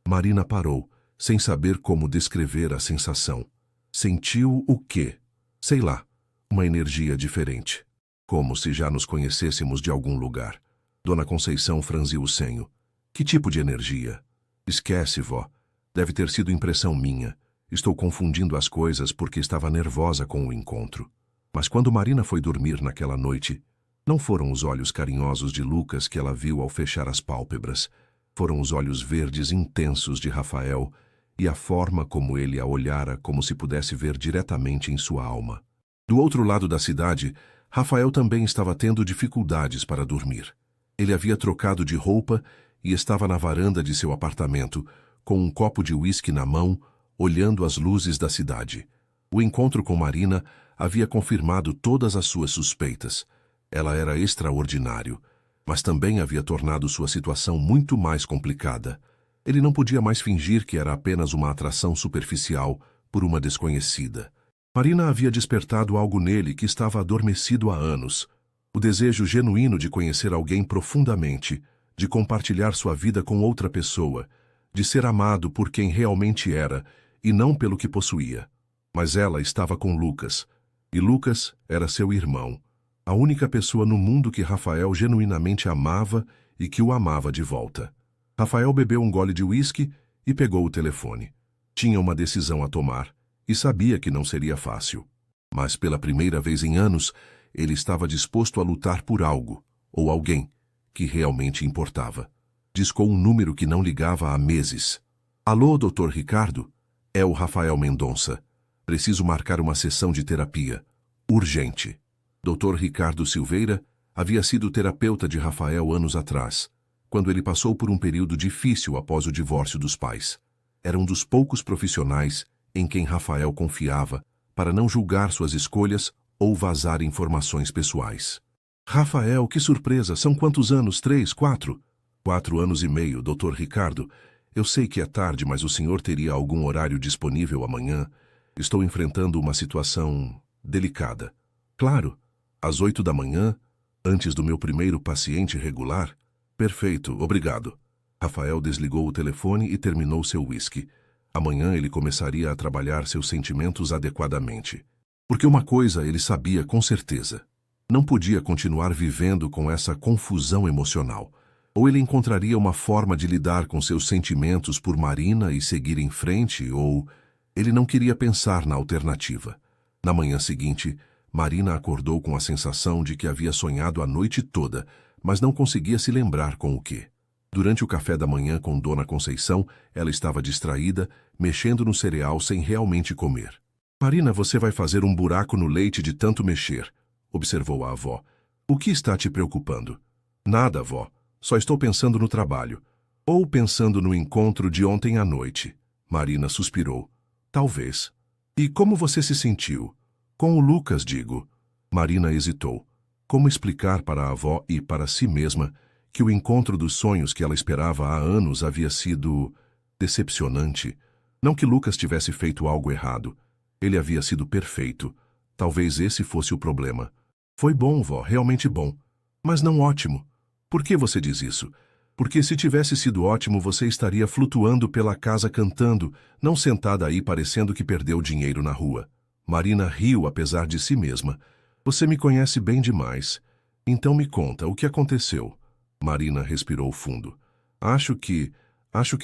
Marina parou, sem saber como descrever a sensação. Sentiu o quê? Sei lá, uma energia diferente. Como se já nos conhecêssemos de algum lugar. Dona Conceição franziu o senho. Que tipo de energia? Esquece, vó. Deve ter sido impressão minha. Estou confundindo as coisas porque estava nervosa com o encontro. Mas quando Marina foi dormir naquela noite, não foram os olhos carinhosos de Lucas que ela viu ao fechar as pálpebras. Foram os olhos verdes intensos de Rafael e a forma como ele a olhara como se pudesse ver diretamente em sua alma. Do outro lado da cidade, Rafael também estava tendo dificuldades para dormir. Ele havia trocado de roupa e estava na varanda de seu apartamento, com um copo de uísque na mão, olhando as luzes da cidade. O encontro com Marina havia confirmado todas as suas suspeitas. Ela era extraordinário, mas também havia tornado sua situação muito mais complicada. Ele não podia mais fingir que era apenas uma atração superficial por uma desconhecida. Marina havia despertado algo nele que estava adormecido há anos. O desejo genuíno de conhecer alguém profundamente, de compartilhar sua vida com outra pessoa, de ser amado por quem realmente era e não pelo que possuía. Mas ela estava com Lucas, e Lucas era seu irmão, a única pessoa no mundo que Rafael genuinamente amava e que o amava de volta. Rafael bebeu um gole de uísque e pegou o telefone. Tinha uma decisão a tomar e sabia que não seria fácil. Mas pela primeira vez em anos, ele estava disposto a lutar por algo, ou alguém, que realmente importava. Discou um número que não ligava há meses. Alô, Dr. Ricardo? É o Rafael Mendonça. Preciso marcar uma sessão de terapia. Urgente. Dr. Ricardo Silveira havia sido terapeuta de Rafael anos atrás, quando ele passou por um período difícil após o divórcio dos pais. Era um dos poucos profissionais em quem Rafael confiava para não julgar suas escolhas ou vazar informações pessoais. Rafael, que surpresa! São quantos anos? 3, 4? 4 anos e meio, Dr. Ricardo. Eu sei que é tarde, mas o senhor teria algum horário disponível amanhã? Estou enfrentando uma situação delicada. Claro, às 8 da manhã, antes do meu primeiro paciente regular? Perfeito, obrigado. Rafael desligou o telefone e terminou seu uísque. Amanhã ele começaria a trabalhar seus sentimentos adequadamente. Porque uma coisa ele sabia com certeza. Não podia continuar vivendo com essa confusão emocional. Ou ele encontraria uma forma de lidar com seus sentimentos por Marina e seguir em frente, ou ele não queria pensar na alternativa. Na manhã seguinte, Marina acordou com a sensação de que havia sonhado a noite toda, mas não conseguia se lembrar com o quê. Durante o café da manhã com Dona Conceição, ela estava distraída, mexendo no cereal sem realmente comer. Marina, você vai fazer um buraco no leite de tanto mexer, observou a avó. O que está te preocupando? Nada, avó. Só estou pensando no trabalho. Ou pensando no encontro de ontem à noite. Marina suspirou. Talvez. E como você se sentiu? Com o Lucas, digo. Marina hesitou. Como explicar para a avó e para si mesma que o encontro dos sonhos que ela esperava há anos havia sido decepcionante? Não que Lucas tivesse feito algo errado. Ele havia sido perfeito. Talvez esse fosse o problema. Foi bom, vó, realmente bom. Mas não ótimo. Por que você diz isso? Porque se tivesse sido ótimo, você estaria flutuando pela casa cantando, não sentada aí parecendo que perdeu dinheiro na rua. Marina riu apesar de si mesma. Você me conhece bem demais. Então me conta, o que aconteceu? Marina respirou fundo. Acho que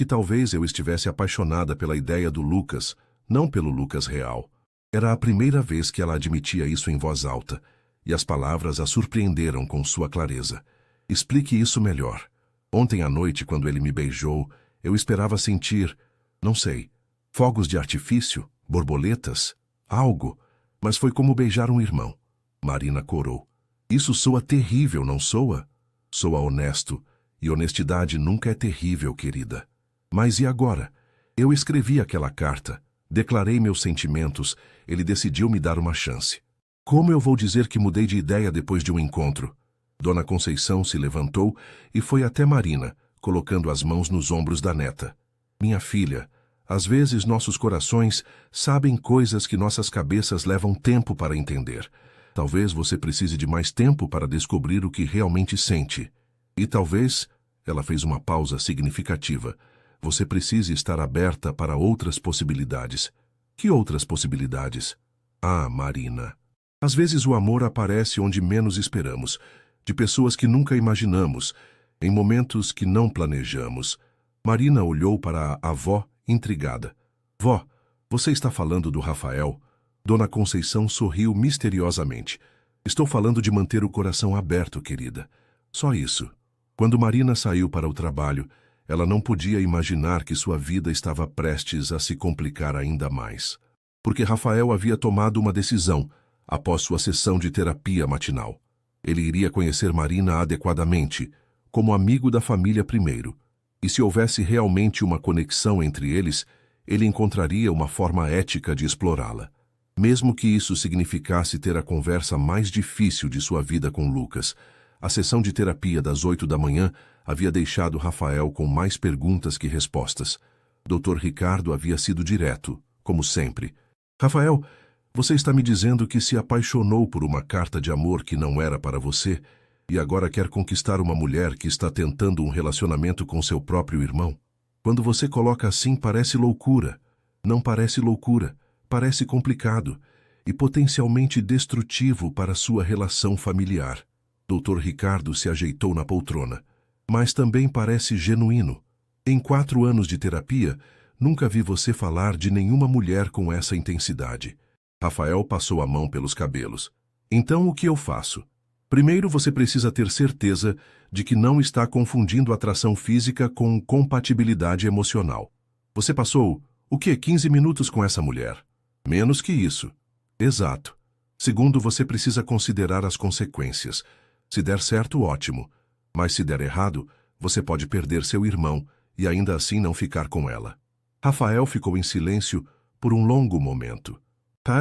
talvez eu estivesse apaixonada pela ideia do Lucas, não pelo Lucas real. Era a primeira vez que ela admitia isso em voz alta, e as palavras a surpreenderam com sua clareza. Explique isso melhor. Ontem à noite, quando ele me beijou, eu esperava sentir, não sei, fogos de artifício, borboletas, algo, mas foi como beijar um irmão. Marina corou. Isso soa terrível, não soa? Soa honesto, e honestidade nunca é terrível, querida. Mas e agora? Eu escrevi aquela carta, declarei meus sentimentos, ele decidiu me dar uma chance. Como eu vou dizer que mudei de ideia depois de um encontro? Dona Conceição se levantou e foi até Marina, colocando as mãos nos ombros da neta. Minha filha, às vezes nossos corações sabem coisas que nossas cabeças levam tempo para entender. Talvez você precise de mais tempo para descobrir o que realmente sente. E talvez, ela fez uma pausa significativa, você precise estar aberta para outras possibilidades. Que outras possibilidades? Ah, Marina. Às vezes o amor aparece onde menos esperamos, de pessoas que nunca imaginamos, em momentos que não planejamos. Marina olhou para a avó, intrigada. Vó, você está falando do Rafael? Dona Conceição sorriu misteriosamente. Estou falando de manter o coração aberto, querida. Só isso. Quando Marina saiu para o trabalho, ela não podia imaginar que sua vida estava prestes a se complicar ainda mais. Porque Rafael havia tomado uma decisão, após sua sessão de terapia matinal. Ele iria conhecer Marina adequadamente, como amigo da família primeiro. E se houvesse realmente uma conexão entre eles, ele encontraria uma forma ética de explorá-la. Mesmo que isso significasse ter a conversa mais difícil de sua vida com Lucas, a sessão de terapia das 8 da manhã havia deixado Rafael com mais perguntas que respostas. Dr. Ricardo havia sido direto, como sempre. Rafael, você está me dizendo que se apaixonou por uma carta de amor que não era para você e agora quer conquistar uma mulher que está tentando um relacionamento com seu próprio irmão? Quando você coloca assim, parece loucura. Não parece loucura, parece complicado e potencialmente destrutivo para sua relação familiar. Dr. Ricardo se ajeitou na poltrona. Mas também parece genuíno. Em 4 anos de terapia, nunca vi você falar de nenhuma mulher com essa intensidade. Rafael passou a mão pelos cabelos. Então o que eu faço? Primeiro você precisa ter certeza de que não está confundindo atração física com compatibilidade emocional. Você passou, 15 minutos com essa mulher? Menos que isso. Exato. Segundo, você precisa considerar as consequências. Se der certo, ótimo. Mas se der errado, você pode perder seu irmão e ainda assim não ficar com ela. Rafael ficou em silêncio por um longo momento.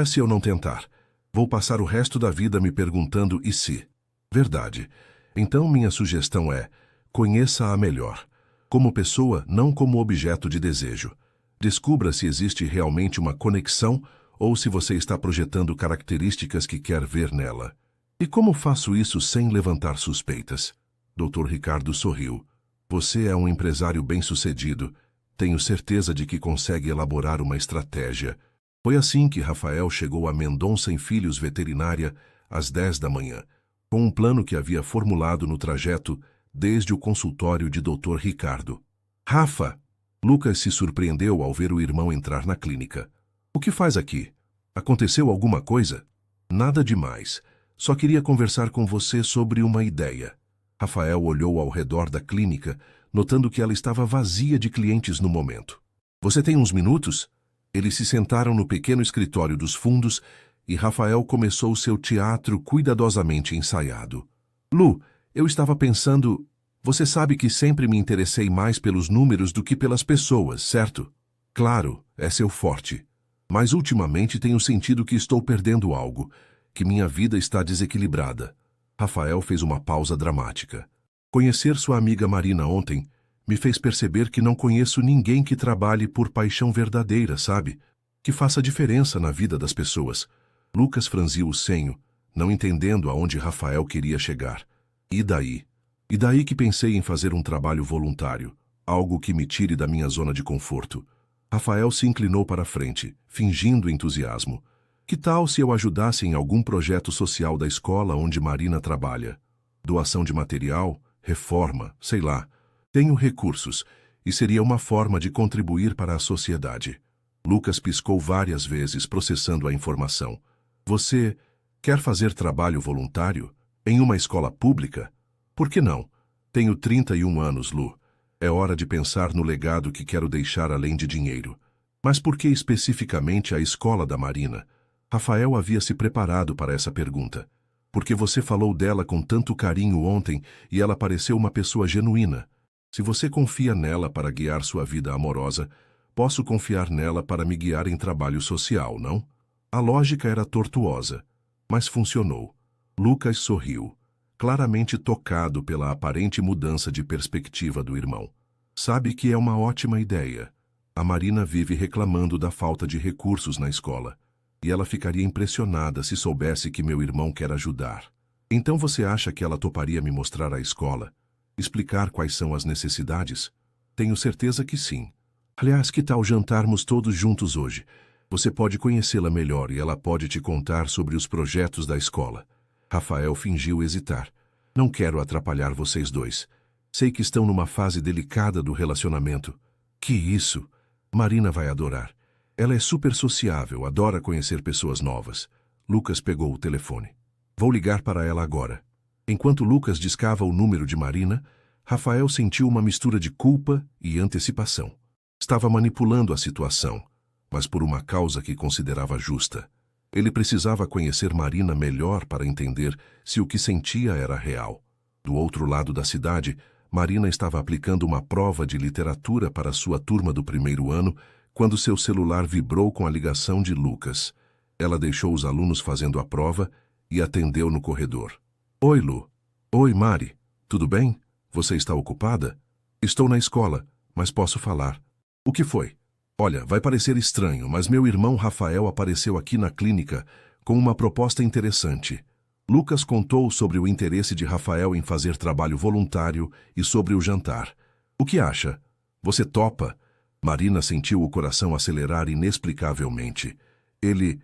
Se eu não tentar, vou passar o resto da vida me perguntando e se. Verdade. Então minha sugestão é, conheça-a melhor. Como pessoa, não como objeto de desejo. Descubra se existe realmente uma conexão ou se você está projetando características que quer ver nela. E como faço isso sem levantar suspeitas? Dr. Ricardo sorriu. Você é um empresário bem-sucedido. Tenho certeza de que consegue elaborar uma estratégia. Foi assim que Rafael chegou a Mendonça em Filhos Veterinária às 10 da manhã, com um plano que havia formulado no trajeto desde o consultório de Dr. Ricardo. Rafa! Lucas se surpreendeu ao ver o irmão entrar na clínica. O que faz aqui? Aconteceu alguma coisa? Nada demais. Só queria conversar com você sobre uma ideia. Rafael olhou ao redor da clínica, notando que ela estava vazia de clientes no momento. Você tem uns minutos? Eles se sentaram no pequeno escritório dos fundos e Rafael começou seu teatro cuidadosamente ensaiado. Lu, eu estava pensando... Você sabe que sempre me interessei mais pelos números do que pelas pessoas, certo? Claro, é seu forte. Mas ultimamente tenho sentido que estou perdendo algo, que minha vida está desequilibrada. Rafael fez uma pausa dramática. Conhecer sua amiga Marina ontem me fez perceber que não conheço ninguém que trabalhe por paixão verdadeira, sabe? Que faça diferença na vida das pessoas. Lucas franziu o senho, não entendendo aonde Rafael queria chegar. E daí? E daí que pensei em fazer um trabalho voluntário, algo que me tire da minha zona de conforto. Rafael se inclinou para a frente, fingindo entusiasmo. Que tal se eu ajudasse em algum projeto social da escola onde Marina trabalha? Doação de material, reforma, sei lá. Tenho recursos, e seria uma forma de contribuir para a sociedade. Lucas piscou várias vezes, processando a informação. Você quer fazer trabalho voluntário? Em uma escola pública? Por que não? Tenho 31 anos, Lu. É hora de pensar no legado que quero deixar além de dinheiro. Mas por que especificamente a escola da Marina? Rafael havia se preparado para essa pergunta. Porque você falou dela com tanto carinho ontem e ela pareceu uma pessoa genuína. Se você confia nela para guiar sua vida amorosa, posso confiar nela para me guiar em trabalho social, não? A lógica era tortuosa, mas funcionou. Lucas sorriu, claramente tocado pela aparente mudança de perspectiva do irmão. Sabe que é uma ótima ideia. A Marina vive reclamando da falta de recursos na escola. E ela ficaria impressionada se soubesse que meu irmão quer ajudar. Então você acha que ela toparia me mostrar a escola? Explicar quais são as necessidades? Tenho certeza que sim. Aliás, que tal jantarmos todos juntos hoje? Você pode conhecê-la melhor e ela pode te contar sobre os projetos da escola. Rafael fingiu hesitar. Não quero atrapalhar vocês dois. Sei que estão numa fase delicada do relacionamento. Que isso? Marina vai adorar. Ela é super sociável, adora conhecer pessoas novas. Lucas pegou o telefone. Vou ligar para ela agora. Enquanto Lucas discava o número de Marina, Rafael sentiu uma mistura de culpa e antecipação. Estava manipulando a situação, mas por uma causa que considerava justa. Ele precisava conhecer Marina melhor para entender se o que sentia era real. Do outro lado da cidade, Marina estava aplicando uma prova de literatura para sua turma do primeiro ano, quando seu celular vibrou com a ligação de Lucas. Ela deixou os alunos fazendo a prova e atendeu no corredor. Oi, Lu. Oi, Mari. Tudo bem? Você está ocupada? Estou na escola, mas posso falar. O que foi? Olha, vai parecer estranho, mas meu irmão Rafael apareceu aqui na clínica com uma proposta interessante. Lucas contou sobre o interesse de Rafael em fazer trabalho voluntário e sobre o jantar. O que acha? Você topa? Marina sentiu o coração acelerar inexplicavelmente. Ele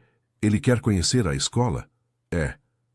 quer conhecer a escola? É.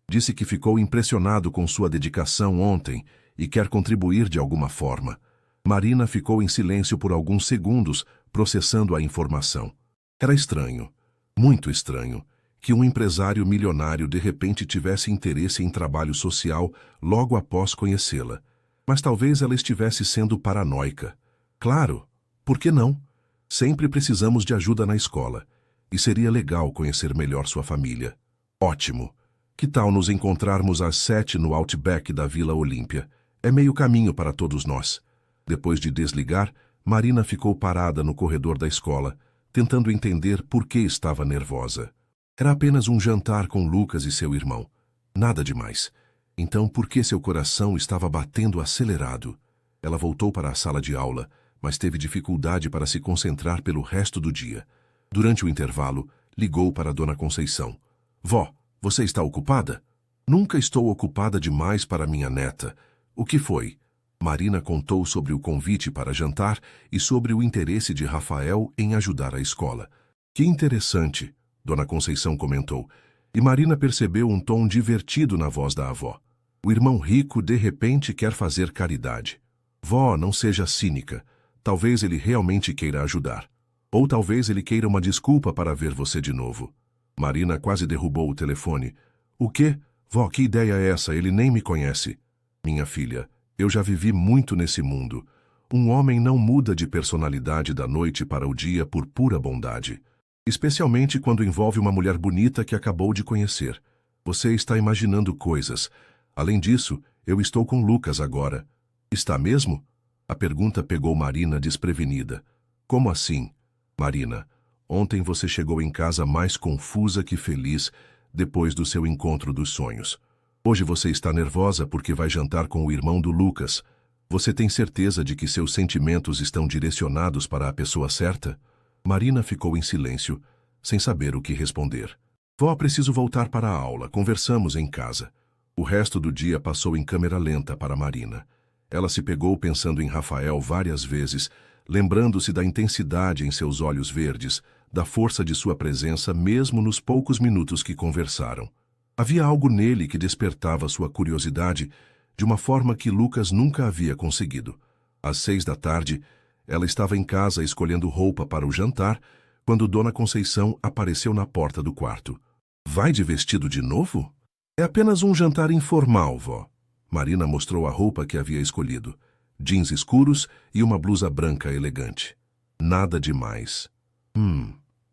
Disse que ficou impressionado com sua dedicação ontem e quer contribuir de alguma forma. Marina ficou em silêncio por alguns segundos, processando a informação. Era estranho, muito estranho, que um empresário milionário de repente tivesse interesse em trabalho social logo após conhecê-la. Mas talvez ela estivesse sendo paranoica. Claro! Por que não? Sempre precisamos de ajuda na escola. E seria legal conhecer melhor sua família. Ótimo! Que tal nos encontrarmos às 7 no Outback da Vila Olímpia? É meio caminho para todos nós. Depois de desligar, Marina ficou parada no corredor da escola, tentando entender por que estava nervosa. Era apenas um jantar com Lucas e seu irmão. Nada demais. Então por que seu coração estava batendo acelerado? Ela voltou para a sala de aula, mas teve dificuldade para se concentrar pelo resto do dia. Durante o intervalo, ligou para Dona Conceição. Vó, você está ocupada? Nunca estou ocupada demais para minha neta. O que foi? Marina contou sobre o convite para jantar e sobre o interesse de Rafael em ajudar a escola. Que interessante, Dona Conceição comentou, e Marina percebeu um tom divertido na voz da avó. O irmão rico de repente quer fazer caridade. Vó, não seja cínica. Talvez ele realmente queira ajudar. Ou talvez ele queira uma desculpa para ver você de novo. Marina quase derrubou o telefone. O quê? Vó, que ideia é essa? Ele nem me conhece. Minha filha, eu já vivi muito nesse mundo. Um homem não muda de personalidade da noite para o dia por pura bondade. Especialmente quando envolve uma mulher bonita que acabou de conhecer. Você está imaginando coisas. Além disso, eu estou com Lucas agora. Está mesmo? A pergunta pegou Marina desprevenida. Como assim? Marina, ontem você chegou em casa mais confusa que feliz depois do seu encontro dos sonhos. Hoje você está nervosa porque vai jantar com o irmão do Lucas. Você tem certeza de que seus sentimentos estão direcionados para a pessoa certa? Marina ficou em silêncio, sem saber o que responder. Vó, preciso voltar para a aula. Conversamos em casa. O resto do dia passou em câmera lenta para Marina. Ela se pegou pensando em Rafael várias vezes, lembrando-se da intensidade em seus olhos verdes, da força de sua presença mesmo nos poucos minutos que conversaram. Havia algo nele que despertava sua curiosidade de uma forma que Lucas nunca havia conseguido. Às 6 da tarde, ela estava em casa escolhendo roupa para o jantar, quando Dona Conceição apareceu na porta do quarto. Vai de vestido de novo? É apenas um jantar informal, vó. Marina mostrou a roupa que havia escolhido. Jeans escuros e uma blusa branca elegante. Nada demais.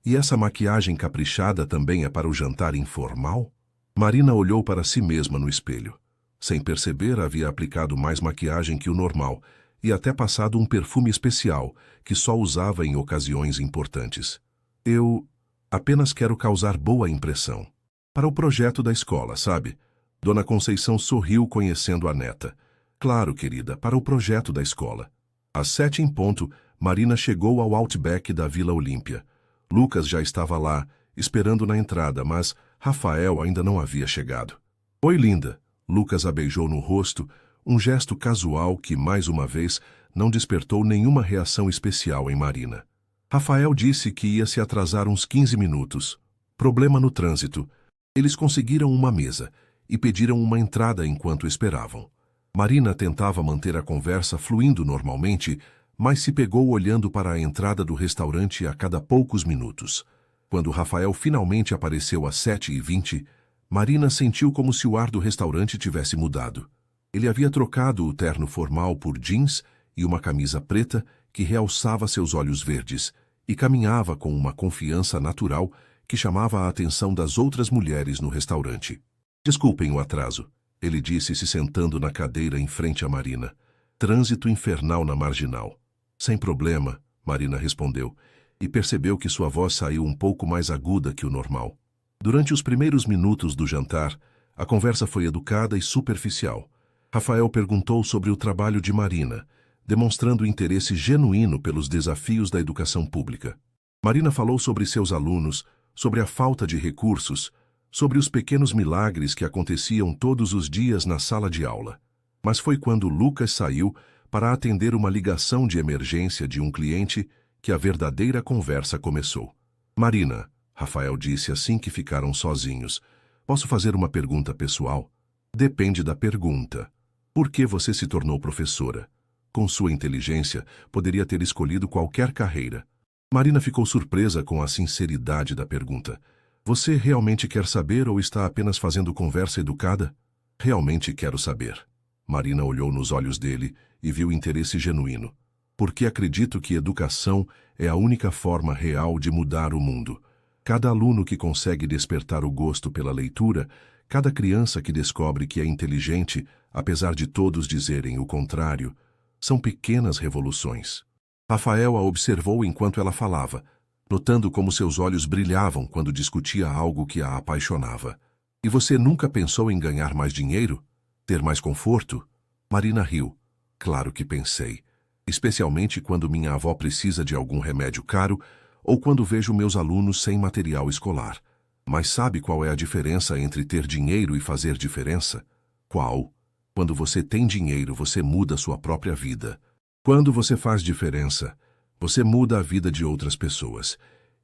E essa maquiagem caprichada também é para o jantar informal? Marina olhou para si mesma no espelho. Sem perceber, havia aplicado mais maquiagem que o normal e até passado um perfume especial que só usava em ocasiões importantes. Eu apenas quero causar boa impressão. Para o projeto da escola, sabe? Dona Conceição sorriu conhecendo a neta. Claro, querida, para o projeto da escola. Às 7 em ponto, Marina chegou ao Outback da Vila Olímpia. Lucas já estava lá, esperando na entrada, mas Rafael ainda não havia chegado. Oi, linda. Lucas a beijou no rosto, um gesto casual que, mais uma vez, não despertou nenhuma reação especial em Marina. Rafael disse que ia se atrasar uns 15 minutos. Problema no trânsito. Eles conseguiram uma mesa e pediram uma entrada enquanto esperavam. Marina tentava manter a conversa fluindo normalmente, mas se pegou olhando para a entrada do restaurante a cada poucos minutos. Quando Rafael finalmente apareceu às 7h20, Marina sentiu como se o ar do restaurante tivesse mudado. Ele havia trocado o terno formal por jeans e uma camisa preta que realçava seus olhos verdes e caminhava com uma confiança natural que chamava a atenção das outras mulheres no restaurante. Desculpem o atraso, ele disse se sentando na cadeira em frente a Marina. Trânsito infernal na marginal. Sem problema, Marina respondeu, e percebeu que sua voz saiu um pouco mais aguda que o normal. Durante os primeiros minutos do jantar, a conversa foi educada e superficial. Rafael perguntou sobre o trabalho de Marina, demonstrando interesse genuíno pelos desafios da educação pública. Marina falou sobre seus alunos, sobre a falta de recursos, sobre os pequenos milagres que aconteciam todos os dias na sala de aula. Mas foi quando Lucas saiu para atender uma ligação de emergência de um cliente que a verdadeira conversa começou. Marina, Rafael disse assim que ficaram sozinhos, posso fazer uma pergunta pessoal? Depende da pergunta. Por que você se tornou professora? Com sua inteligência, poderia ter escolhido qualquer carreira. Marina ficou surpresa com a sinceridade da pergunta. Você realmente quer saber ou está apenas fazendo conversa educada? Realmente quero saber. Marina olhou nos olhos dele e viu interesse genuíno. Porque acredito que educação é a única forma real de mudar o mundo. Cada aluno que consegue despertar o gosto pela leitura, cada criança que descobre que é inteligente, apesar de todos dizerem o contrário, são pequenas revoluções. Rafael a observou enquanto ela falava, notando como seus olhos brilhavam quando discutia algo que a apaixonava. E você nunca pensou em ganhar mais dinheiro? Ter mais conforto? Marina riu. Claro que pensei. Especialmente quando minha avó precisa de algum remédio caro ou quando vejo meus alunos sem material escolar. Mas sabe qual é a diferença entre ter dinheiro e fazer diferença? Qual? Quando você tem dinheiro, você muda sua própria vida. Quando você faz diferença, você muda a vida de outras pessoas.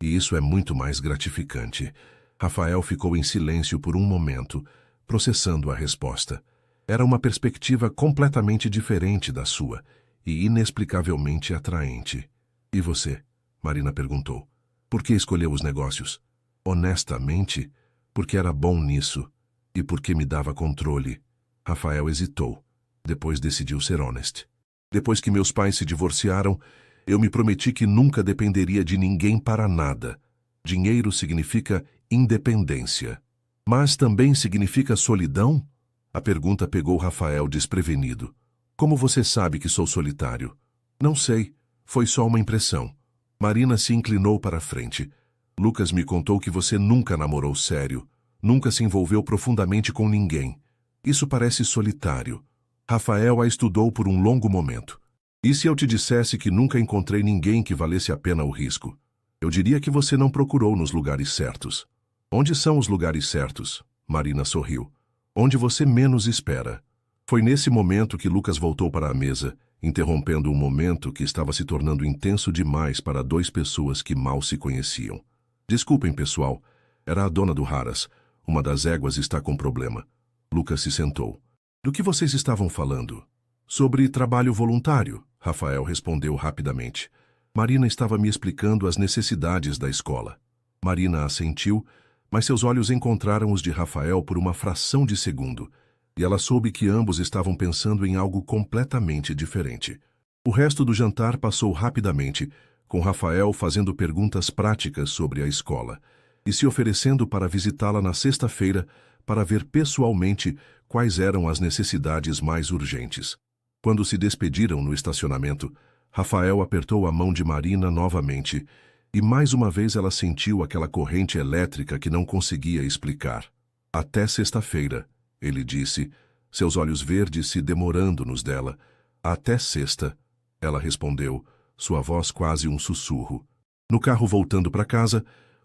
E isso é muito mais gratificante. Rafael ficou em silêncio por um momento, processando a resposta. Era uma perspectiva completamente diferente da sua e inexplicavelmente atraente. E você? Marina perguntou. Por que escolheu os negócios? Honestamente, porque era bom nisso e porque me dava controle. Rafael hesitou. Depois decidiu ser honesto. Depois que meus pais se divorciaram, eu me prometi que nunca dependeria de ninguém para nada. Dinheiro significa independência. Mas também significa solidão? A pergunta pegou Rafael desprevenido. Como você sabe que sou solitário? Não sei. Foi só uma impressão. Marina se inclinou para a frente. Lucas me contou que você nunca namorou sério. Nunca se envolveu profundamente com ninguém. Isso parece solitário. Rafael a estudou por um longo momento. E se eu te dissesse que nunca encontrei ninguém que valesse a pena o risco? Eu diria que você não procurou nos lugares certos. Onde são os lugares certos? Marina sorriu. Onde você menos espera. Foi nesse momento que Lucas voltou para a mesa, interrompendo um momento que estava se tornando intenso demais para duas pessoas que mal se conheciam. Desculpem, pessoal. Era a dona do Haras. Uma das éguas está com problema. Lucas se sentou. Do que vocês estavam falando? Sobre trabalho voluntário, Rafael respondeu rapidamente. Marina estava me explicando as necessidades da escola. Marina assentiu, mas seus olhos encontraram os de Rafael por uma fração de segundo, e ela soube que ambos estavam pensando em algo completamente diferente. O resto do jantar passou rapidamente, com Rafael fazendo perguntas práticas sobre a escola e se oferecendo para visitá-la na sexta-feira para ver pessoalmente quais eram as necessidades mais urgentes. Quando se despediram no estacionamento, Rafael apertou a mão de Marina novamente e mais uma vez ela sentiu aquela corrente elétrica que não conseguia explicar. Até sexta-feira, ele disse, seus olhos verdes se demorando nos dela. Até sexta, ela respondeu, sua voz quase um sussurro. No carro voltando para casa,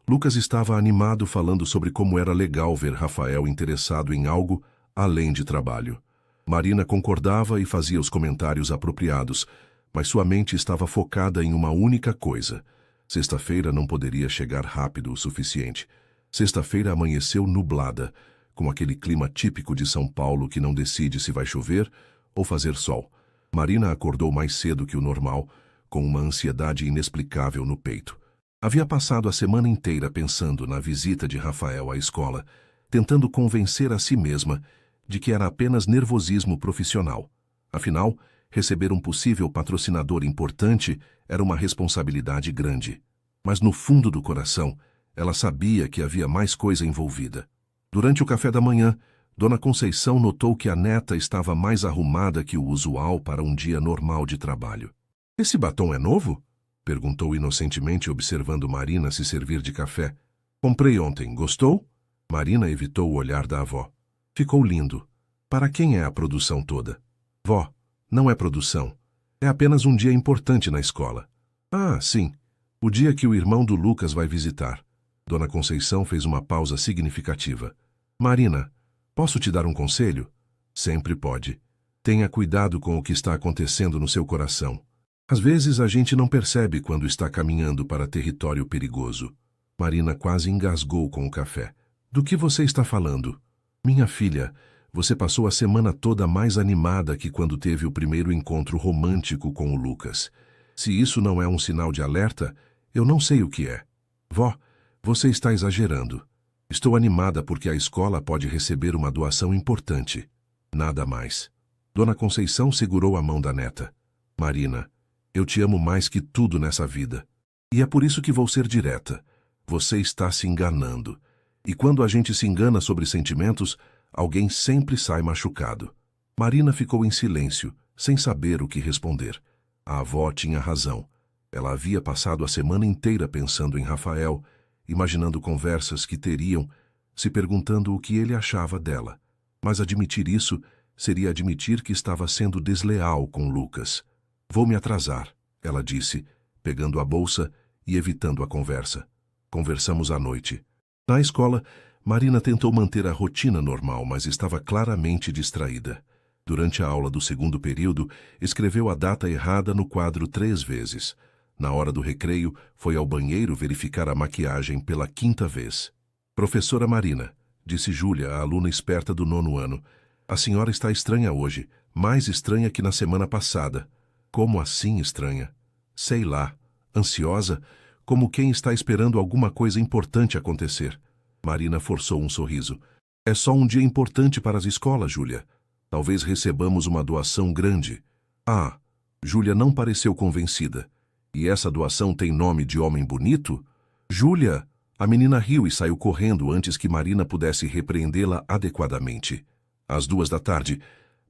Lucas estava animado falando sobre como era legal ver Rafael interessado em algo além de trabalho. Marina concordava e fazia os comentários apropriados, mas sua mente estava focada em uma única coisa. Sexta-feira não poderia chegar rápido o suficiente. Sexta-feira amanheceu nublada, com aquele clima típico de São Paulo que não decide se vai chover ou fazer sol. Marina acordou mais cedo que o normal, com uma ansiedade inexplicável no peito. Havia passado a semana inteira pensando na visita de Rafael à escola, tentando convencer a si mesma de que era apenas nervosismo profissional. Afinal, receber um possível patrocinador importante era uma responsabilidade grande. Mas no fundo do coração, ela sabia que havia mais coisa envolvida. Durante o café da manhã, Dona Conceição notou que a neta estava mais arrumada que o usual para um dia normal de trabalho. "Esse batom é novo?" perguntou inocentemente, observando Marina se servir de café. "Comprei ontem. Gostou?" Marina evitou o olhar da avó. "Ficou lindo. Para quem é a produção toda?" "Vó, não é produção. É apenas um dia importante na escola." "Ah, sim. O dia que o irmão do Lucas vai visitar." Dona Conceição fez uma pausa significativa. "Marina, posso te dar um conselho?" "Sempre pode. Tenha cuidado com o que está acontecendo no seu coração. Às vezes a gente não percebe quando está caminhando para território perigoso." Marina quase engasgou com o café. "Do que você está falando?" "Minha filha, você passou a semana toda mais animada que quando teve o primeiro encontro romântico com o Lucas. Se isso não é um sinal de alerta, eu não sei o que é." "Vó, você está exagerando. Estou animada porque a escola pode receber uma doação importante. Nada mais." Dona Conceição segurou a mão da neta. "Marina, eu te amo mais que tudo nessa vida. E é por isso que vou ser direta. Você está se enganando. E quando a gente se engana sobre sentimentos, alguém sempre sai machucado." Marina ficou em silêncio, sem saber o que responder. A avó tinha razão. Ela havia passado a semana inteira pensando em Rafael, imaginando conversas que teriam, se perguntando o que ele achava dela. Mas admitir isso seria admitir que estava sendo desleal com Lucas. "Vou me atrasar", ela disse, pegando a bolsa e evitando a conversa. Conversamos à noite. Na escola, Marina tentou manter a rotina normal, mas estava claramente distraída. Durante a aula do segundo período, escreveu a data errada no quadro 3 vezes. Na hora do recreio, foi ao banheiro verificar a maquiagem pela 5ª vez. "Professora Marina", disse Júlia, a aluna esperta do 9º ano, "a senhora está estranha hoje, mais estranha que na semana passada." "Como assim estranha?" "Sei lá, ansiosa, como quem está esperando alguma coisa importante acontecer." Marina forçou um sorriso. "É só um dia importante para as escolas, Júlia. Talvez recebamos uma doação grande." "Ah." Júlia não pareceu convencida. "E essa doação tem nome de homem bonito?" "Júlia!" A menina riu e saiu correndo antes que Marina pudesse repreendê-la adequadamente. Às 2 da tarde,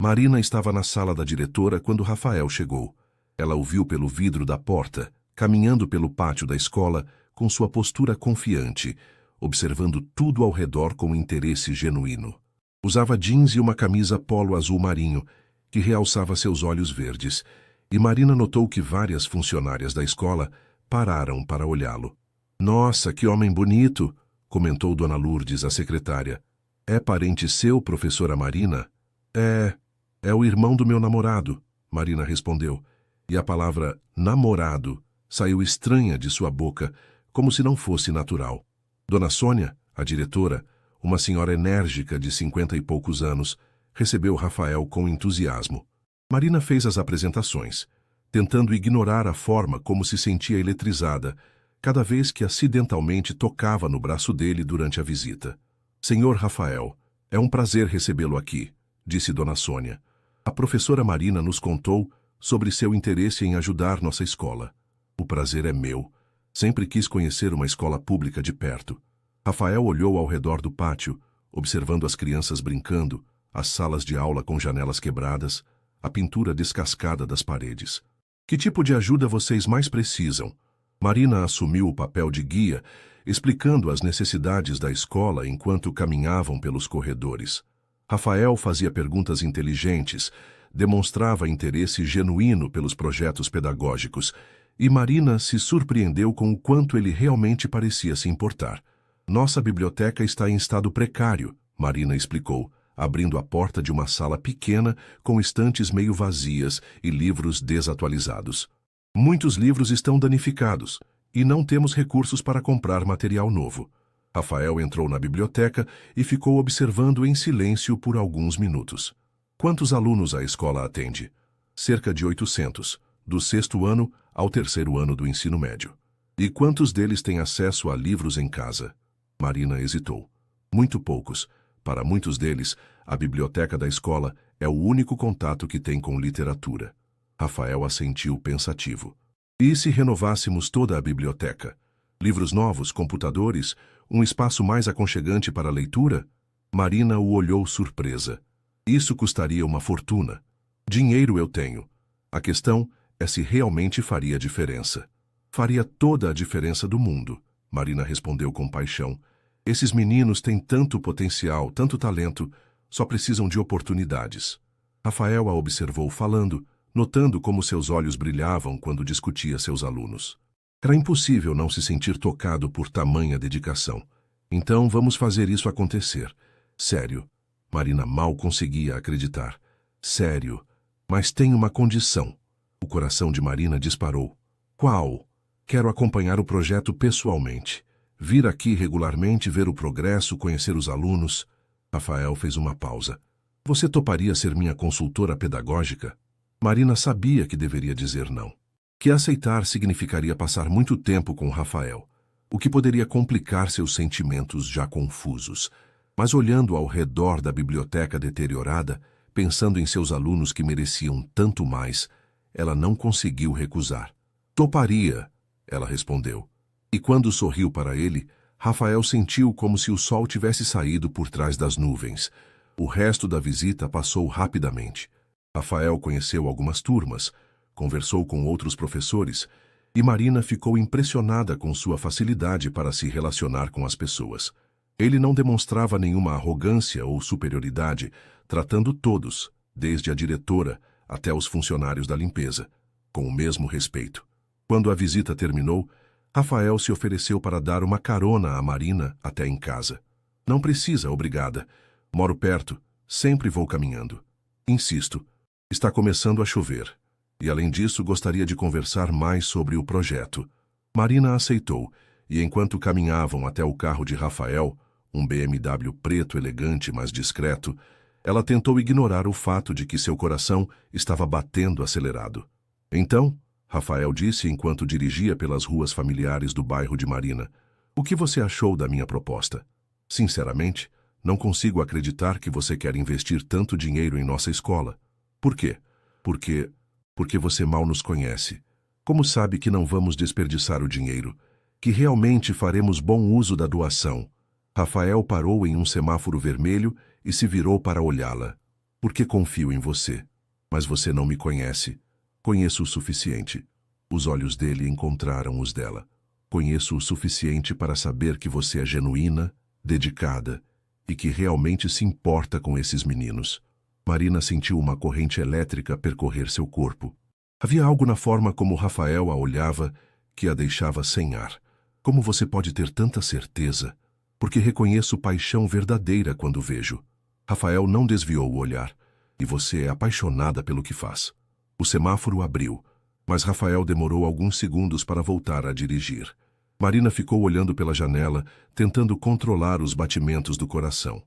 Marina estava na sala da diretora quando Rafael chegou. Ela o viu pelo vidro da porta, caminhando pelo pátio da escola, com sua postura confiante, observando tudo ao redor com interesse genuíno. Usava jeans e uma camisa polo azul marinho, que realçava seus olhos verdes, e Marina notou que várias funcionárias da escola pararam para olhá-lo. "Nossa, que homem bonito!" comentou Dona Lourdes, a secretária. "É parente seu, professora Marina?" "É." É o irmão do meu namorado, Marina respondeu, e a palavra namorado saiu estranha de sua boca, como se não fosse natural. Dona Sônia, a diretora, uma senhora enérgica de 50 e poucos anos, recebeu Rafael com entusiasmo. Marina fez as apresentações, tentando ignorar a forma como se sentia eletrizada, cada vez que acidentalmente tocava no braço dele durante a visita. Senhor Rafael, é um prazer recebê-lo aqui, disse Dona Sônia. A professora Marina nos contou sobre seu interesse em ajudar nossa escola. O prazer é meu. Sempre quis conhecer uma escola pública de perto. Rafael olhou ao redor do pátio, observando as crianças brincando, as salas de aula com janelas quebradas, a pintura descascada das paredes. Que tipo de ajuda vocês mais precisam? Marina assumiu o papel de guia, explicando as necessidades da escola enquanto caminhavam pelos corredores. Rafael fazia perguntas inteligentes, demonstrava interesse genuíno pelos projetos pedagógicos, e Marina se surpreendeu com o quanto ele realmente parecia se importar. Nossa biblioteca está em estado precário, Marina explicou, abrindo a porta de uma sala pequena com estantes meio vazias e livros desatualizados. Muitos livros estão danificados e não temos recursos para comprar material novo. Rafael entrou na biblioteca e ficou observando em silêncio por alguns minutos. Quantos alunos a escola atende? Cerca de 800, do 6º ano ao 3º ano do ensino médio. E quantos deles têm acesso a livros em casa? Marina hesitou. Muito poucos. Para muitos deles, a biblioteca da escola é o único contato que tem com literatura. Rafael assentiu pensativo. E se renovássemos toda a biblioteca? Livros novos, computadores, um espaço mais aconchegante para a leitura? Marina o olhou surpresa. Isso custaria uma fortuna. Dinheiro eu tenho. A questão é se realmente faria diferença. Faria toda a diferença do mundo, Marina respondeu com paixão. Esses meninos têm tanto potencial, tanto talento, só precisam de oportunidades. Rafael a observou falando, notando como seus olhos brilhavam quando discutia seus alunos. Era impossível não se sentir tocado por tamanha dedicação. Então vamos fazer isso acontecer. Sério. Marina mal conseguia acreditar. Sério. Mas tem uma condição. O coração de Marina disparou. Qual? Quero acompanhar o projeto pessoalmente. Vir aqui regularmente, ver o progresso, conhecer os alunos. Rafael fez uma pausa. Você toparia ser minha consultora pedagógica? Marina sabia que deveria dizer não. Que aceitar significaria passar muito tempo com Rafael, o que poderia complicar seus sentimentos já confusos. Mas olhando ao redor da biblioteca deteriorada, pensando em seus alunos que mereciam tanto mais, ela não conseguiu recusar. Toparia, ela respondeu. E quando sorriu para ele, Rafael sentiu como se o sol tivesse saído por trás das nuvens. O resto da visita passou rapidamente. Rafael conheceu algumas turmas, conversou com outros professores, e Marina ficou impressionada com sua facilidade para se relacionar com as pessoas. Ele não demonstrava nenhuma arrogância ou superioridade, tratando todos, desde a diretora até os funcionários da limpeza, com o mesmo respeito. Quando a visita terminou, Rafael se ofereceu para dar uma carona a Marina até em casa. Não precisa, obrigada. Moro perto, sempre vou caminhando. Insisto, está começando a chover. E além disso, gostaria de conversar mais sobre o projeto. Marina aceitou, e enquanto caminhavam até o carro de Rafael, um BMW preto elegante, mas discreto, ela tentou ignorar o fato de que seu coração estava batendo acelerado. Então, Rafael disse enquanto dirigia pelas ruas familiares do bairro de Marina, o que você achou da minha proposta? Sinceramente, não consigo acreditar que você quer investir tanto dinheiro em nossa escola. Por quê? Porque você mal nos conhece. Como sabe que não vamos desperdiçar o dinheiro? Que realmente faremos bom uso da doação? Rafael parou em um semáforo vermelho e se virou para olhá-la. Porque confio em você. Mas você não me conhece. Conheço o suficiente. Os olhos dele encontraram os dela. Conheço o suficiente para saber que você é genuína, dedicada e que realmente se importa com esses meninos. Marina sentiu uma corrente elétrica percorrer seu corpo. Havia algo na forma como Rafael a olhava que a deixava sem ar. Como você pode ter tanta certeza? Porque reconheço paixão verdadeira quando vejo. Rafael não desviou o olhar. e você é apaixonada pelo que faz. O semáforo abriu, mas Rafael demorou alguns segundos para voltar a dirigir. Marina ficou olhando pela janela, tentando controlar os batimentos do coração.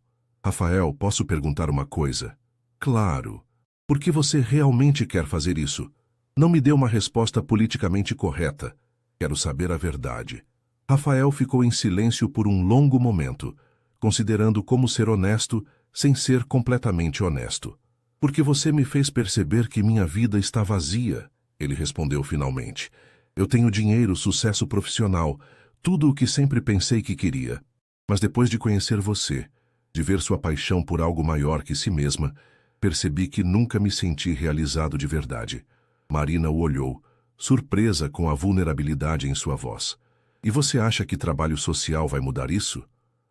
Rafael, posso perguntar uma coisa? Claro. Por que você realmente quer fazer isso? Não me dê uma resposta politicamente correta. Quero saber a verdade. Rafael ficou em silêncio por um longo momento, considerando como ser honesto sem ser completamente honesto. Porque você me fez perceber que minha vida está vazia, ele respondeu finalmente. Eu tenho dinheiro, sucesso profissional, tudo o que sempre pensei que queria. Mas depois de conhecer você, de ver sua paixão por algo maior que si mesma, percebi que nunca me senti realizado de verdade. Marina o olhou, surpresa com a vulnerabilidade em sua voz. E você acha que trabalho social vai mudar isso?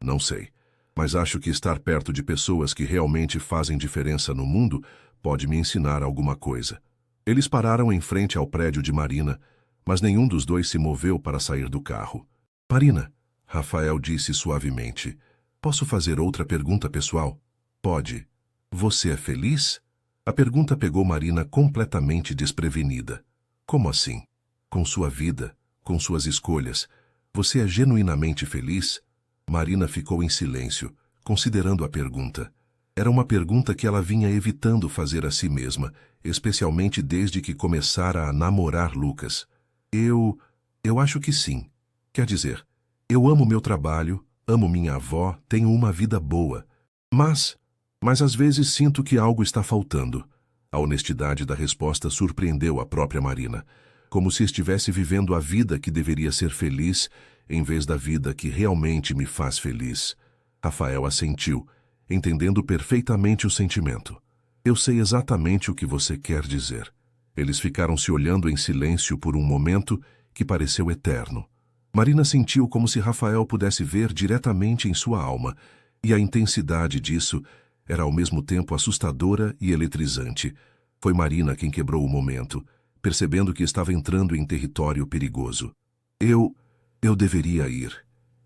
Não sei. Mas acho que estar perto de pessoas que realmente fazem diferença no mundo pode me ensinar alguma coisa. Eles pararam em frente ao prédio de Marina, mas nenhum dos dois se moveu para sair do carro. Marina, Rafael disse suavemente, posso fazer outra pergunta pessoal? Pode. Você é feliz? A pergunta pegou Marina completamente desprevenida. Como assim? Com sua vida, com suas escolhas, você é genuinamente feliz? Marina ficou em silêncio, considerando a pergunta. Era uma pergunta que ela vinha evitando fazer a si mesma, especialmente desde que começara a namorar Lucas. Eu acho que sim. Quer dizer, eu amo meu trabalho, amo minha avó, tenho uma vida boa. Mas às vezes sinto que algo está faltando. A honestidade da resposta surpreendeu a própria Marina, como se estivesse vivendo a vida que deveria ser feliz, em vez da vida que realmente me faz feliz. Rafael assentiu, entendendo perfeitamente o sentimento. Eu sei exatamente o que você quer dizer. Eles ficaram se olhando em silêncio por um momento que pareceu eterno. Marina sentiu como se Rafael pudesse ver diretamente em sua alma, e a intensidade disso era ao mesmo tempo assustadora e eletrizante. Foi Marina quem quebrou o momento, percebendo que estava entrando em território perigoso. Eu deveria ir.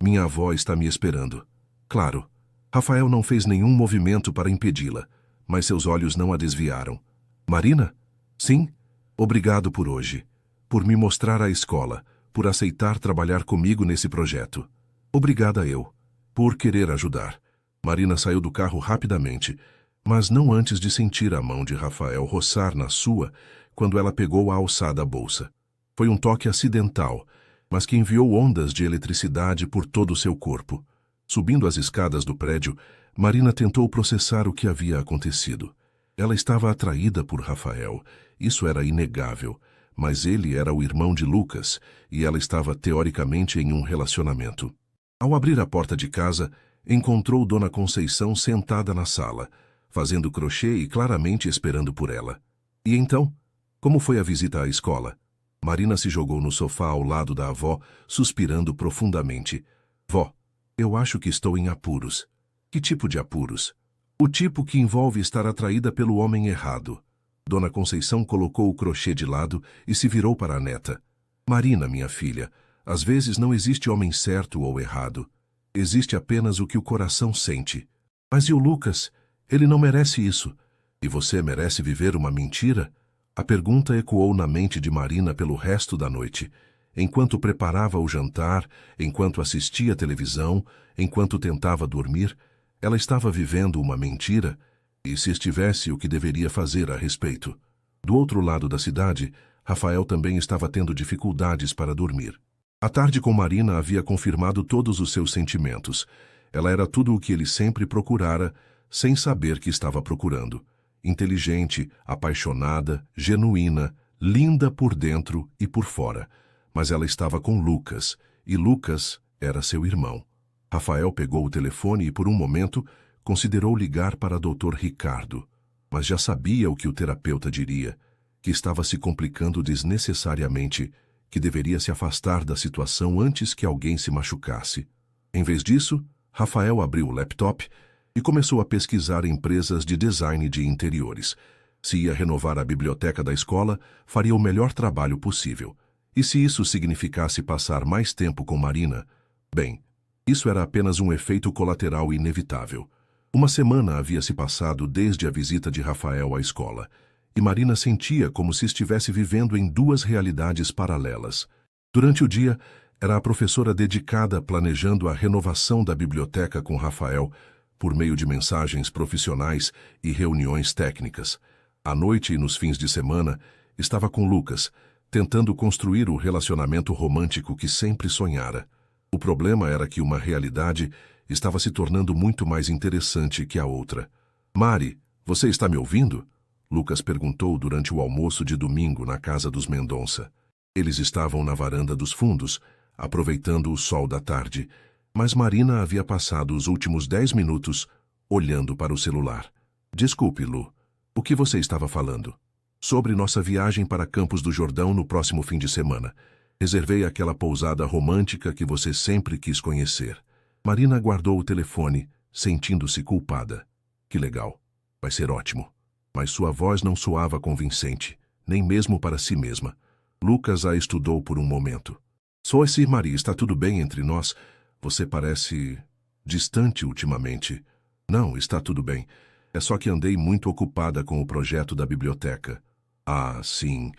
Minha avó está me esperando. Claro, Rafael não fez nenhum movimento para impedi-la, mas seus olhos não a desviaram. Marina? Sim? Obrigado por hoje. Por me mostrar a escola, por aceitar trabalhar comigo nesse projeto. Obrigada eu. Por querer ajudar. Marina saiu do carro rapidamente, mas não antes de sentir a mão de Rafael roçar na sua quando ela pegou a alçada bolsa. Foi um toque acidental, mas que enviou ondas de eletricidade por todo o seu corpo. Subindo as escadas do prédio, Marina tentou processar o que havia acontecido. Ela estava atraída por Rafael, isso era inegável, mas ele era o irmão de Lucas e ela estava teoricamente em um relacionamento. Ao abrir a porta de casa, encontrou Dona Conceição sentada na sala, fazendo crochê e claramente esperando por ela. E então, como foi a visita à escola? Marina se jogou no sofá ao lado da avó, suspirando profundamente. Vó, eu acho que estou em apuros. Que tipo de apuros? O tipo que envolve estar atraída pelo homem errado. Dona Conceição colocou o crochê de lado e se virou para a neta. Marina, minha filha, às vezes não existe homem certo ou errado. Existe apenas o que o coração sente. Mas e o Lucas? Ele não merece isso. E você merece viver uma mentira? A pergunta ecoou na mente de Marina pelo resto da noite, enquanto preparava o jantar, enquanto assistia televisão, enquanto tentava dormir. Ela estava vivendo uma mentira, e se estivesse, o que deveria fazer a respeito? Do outro lado da cidade, Rafael também estava tendo dificuldades para dormir. A tarde com Marina havia confirmado todos os seus sentimentos. Ela era tudo o que ele sempre procurara, sem saber que estava procurando. Inteligente, apaixonada, genuína, linda por dentro e por fora. Mas ela estava com Lucas, e Lucas era seu irmão. Rafael pegou o telefone e, por um momento, considerou ligar para Dr. Ricardo. Mas já sabia o que o terapeuta diria, que estava se complicando desnecessariamente, que deveria se afastar da situação antes que alguém se machucasse. Em vez disso, Rafael abriu o laptop e começou a pesquisar empresas de design de interiores. Se ia renovar a biblioteca da escola, faria o melhor trabalho possível. E se isso significasse passar mais tempo com Marina, bem, isso era apenas um efeito colateral inevitável. Uma semana havia se passado desde a visita de Rafael à escola, e Marina sentia como se estivesse vivendo em duas realidades paralelas. Durante o dia, era a professora dedicada planejando a renovação da biblioteca com Rafael, por meio de mensagens profissionais e reuniões técnicas. À noite e nos fins de semana, estava com Lucas, tentando construir o relacionamento romântico que sempre sonhara. O problema era que uma realidade estava se tornando muito mais interessante que a outra. Mari, você está me ouvindo? Lucas perguntou durante o almoço de domingo na casa dos Mendonça. Eles estavam na varanda dos fundos, aproveitando o sol da tarde, mas Marina havia passado os últimos 10 minutos olhando para o celular. Desculpe, Lu, o que você estava falando? Sobre nossa viagem para Campos do Jordão no próximo fim de semana. Reservei aquela pousada romântica que você sempre quis conhecer. Marina guardou o telefone, sentindo-se culpada. Que legal. Vai ser ótimo. Mas sua voz não soava convincente, nem mesmo para si mesma. Lucas a estudou por um momento. Sois Maria, está tudo bem entre nós? Você parece distante ultimamente. Não, está tudo bem. É só que andei muito ocupada com o projeto da biblioteca. Ah, sim,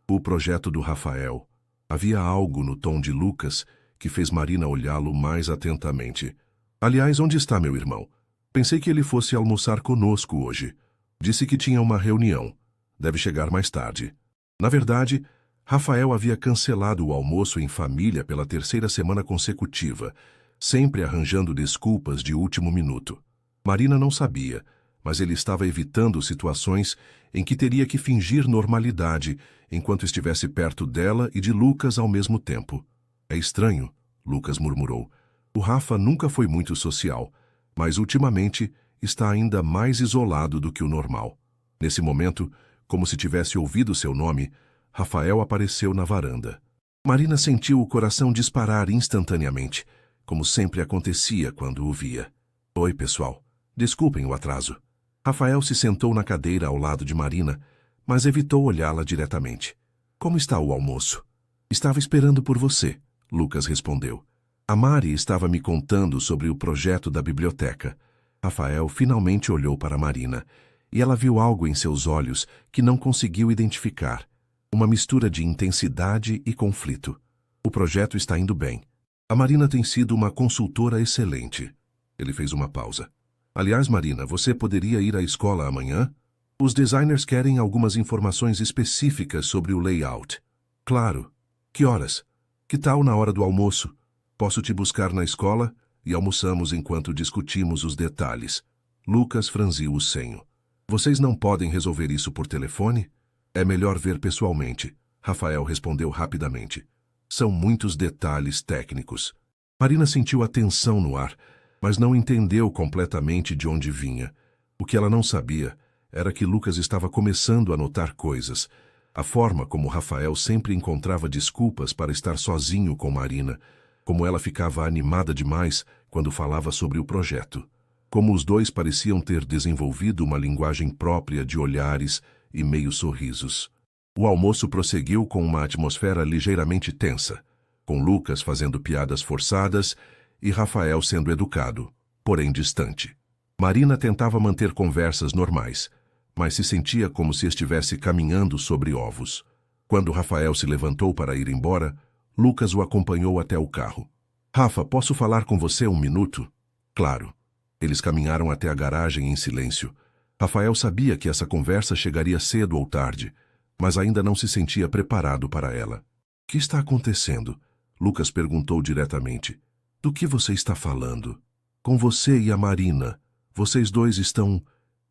o projeto do Rafael. Havia algo no tom de Lucas que fez Marina olhá-lo mais atentamente. Aliás, onde está meu irmão? Pensei que ele fosse almoçar conosco hoje. Disse que tinha uma reunião. Deve chegar mais tarde. Na verdade, Rafael havia cancelado o almoço em família pela 3ª semana consecutiva, sempre arranjando desculpas de último minuto. Marina não sabia, mas ele estava evitando situações em que teria que fingir normalidade enquanto estivesse perto dela e de Lucas ao mesmo tempo. É estranho, Lucas murmurou. O Rafa nunca foi muito social, mas ultimamente está ainda mais isolado do que o normal. Nesse momento, como se tivesse ouvido seu nome, Rafael apareceu na varanda. Marina sentiu o coração disparar instantaneamente, como sempre acontecia quando o via. Oi, pessoal. Desculpem o atraso. Rafael se sentou na cadeira ao lado de Marina, mas evitou olhá-la diretamente. Como está o almoço? Estava esperando por você, Lucas respondeu. A Mari estava me contando sobre o projeto da biblioteca. Rafael finalmente olhou para Marina, e ela viu algo em seus olhos que não conseguiu identificar. Uma mistura de intensidade e conflito. O projeto está indo bem. A Marina tem sido uma consultora excelente. Ele fez uma pausa. Aliás, Marina, você poderia ir à escola amanhã? Os designers querem algumas informações específicas sobre o layout. Claro. Que horas? Que tal na hora do almoço? Posso te buscar na escola e almoçamos enquanto discutimos os detalhes. Lucas franziu o senho. Vocês não podem resolver isso por telefone? É melhor ver pessoalmente, Rafael respondeu rapidamente. São muitos detalhes técnicos. Marina sentiu a tensão no ar, mas não entendeu completamente de onde vinha. O que ela não sabia era que Lucas estava começando a notar coisas. A forma como Rafael sempre encontrava desculpas para estar sozinho com Marina, como ela ficava animada demais quando falava sobre o projeto. Como os dois pareciam ter desenvolvido uma linguagem própria de olhares e meio sorrisos. O almoço prosseguiu com uma atmosfera ligeiramente tensa, com Lucas fazendo piadas forçadas e Rafael sendo educado, porém distante. Marina tentava manter conversas normais, mas se sentia como se estivesse caminhando sobre ovos. Quando Rafael se levantou para ir embora, Lucas o acompanhou até o carro. Rafa, posso falar com você um minuto? Claro. Eles caminharam até a garagem em silêncio. Rafael sabia que essa conversa chegaria cedo ou tarde, mas ainda não se sentia preparado para ela. O que está acontecendo? Lucas perguntou diretamente. Do que você está falando? Com você e a Marina. Vocês dois estão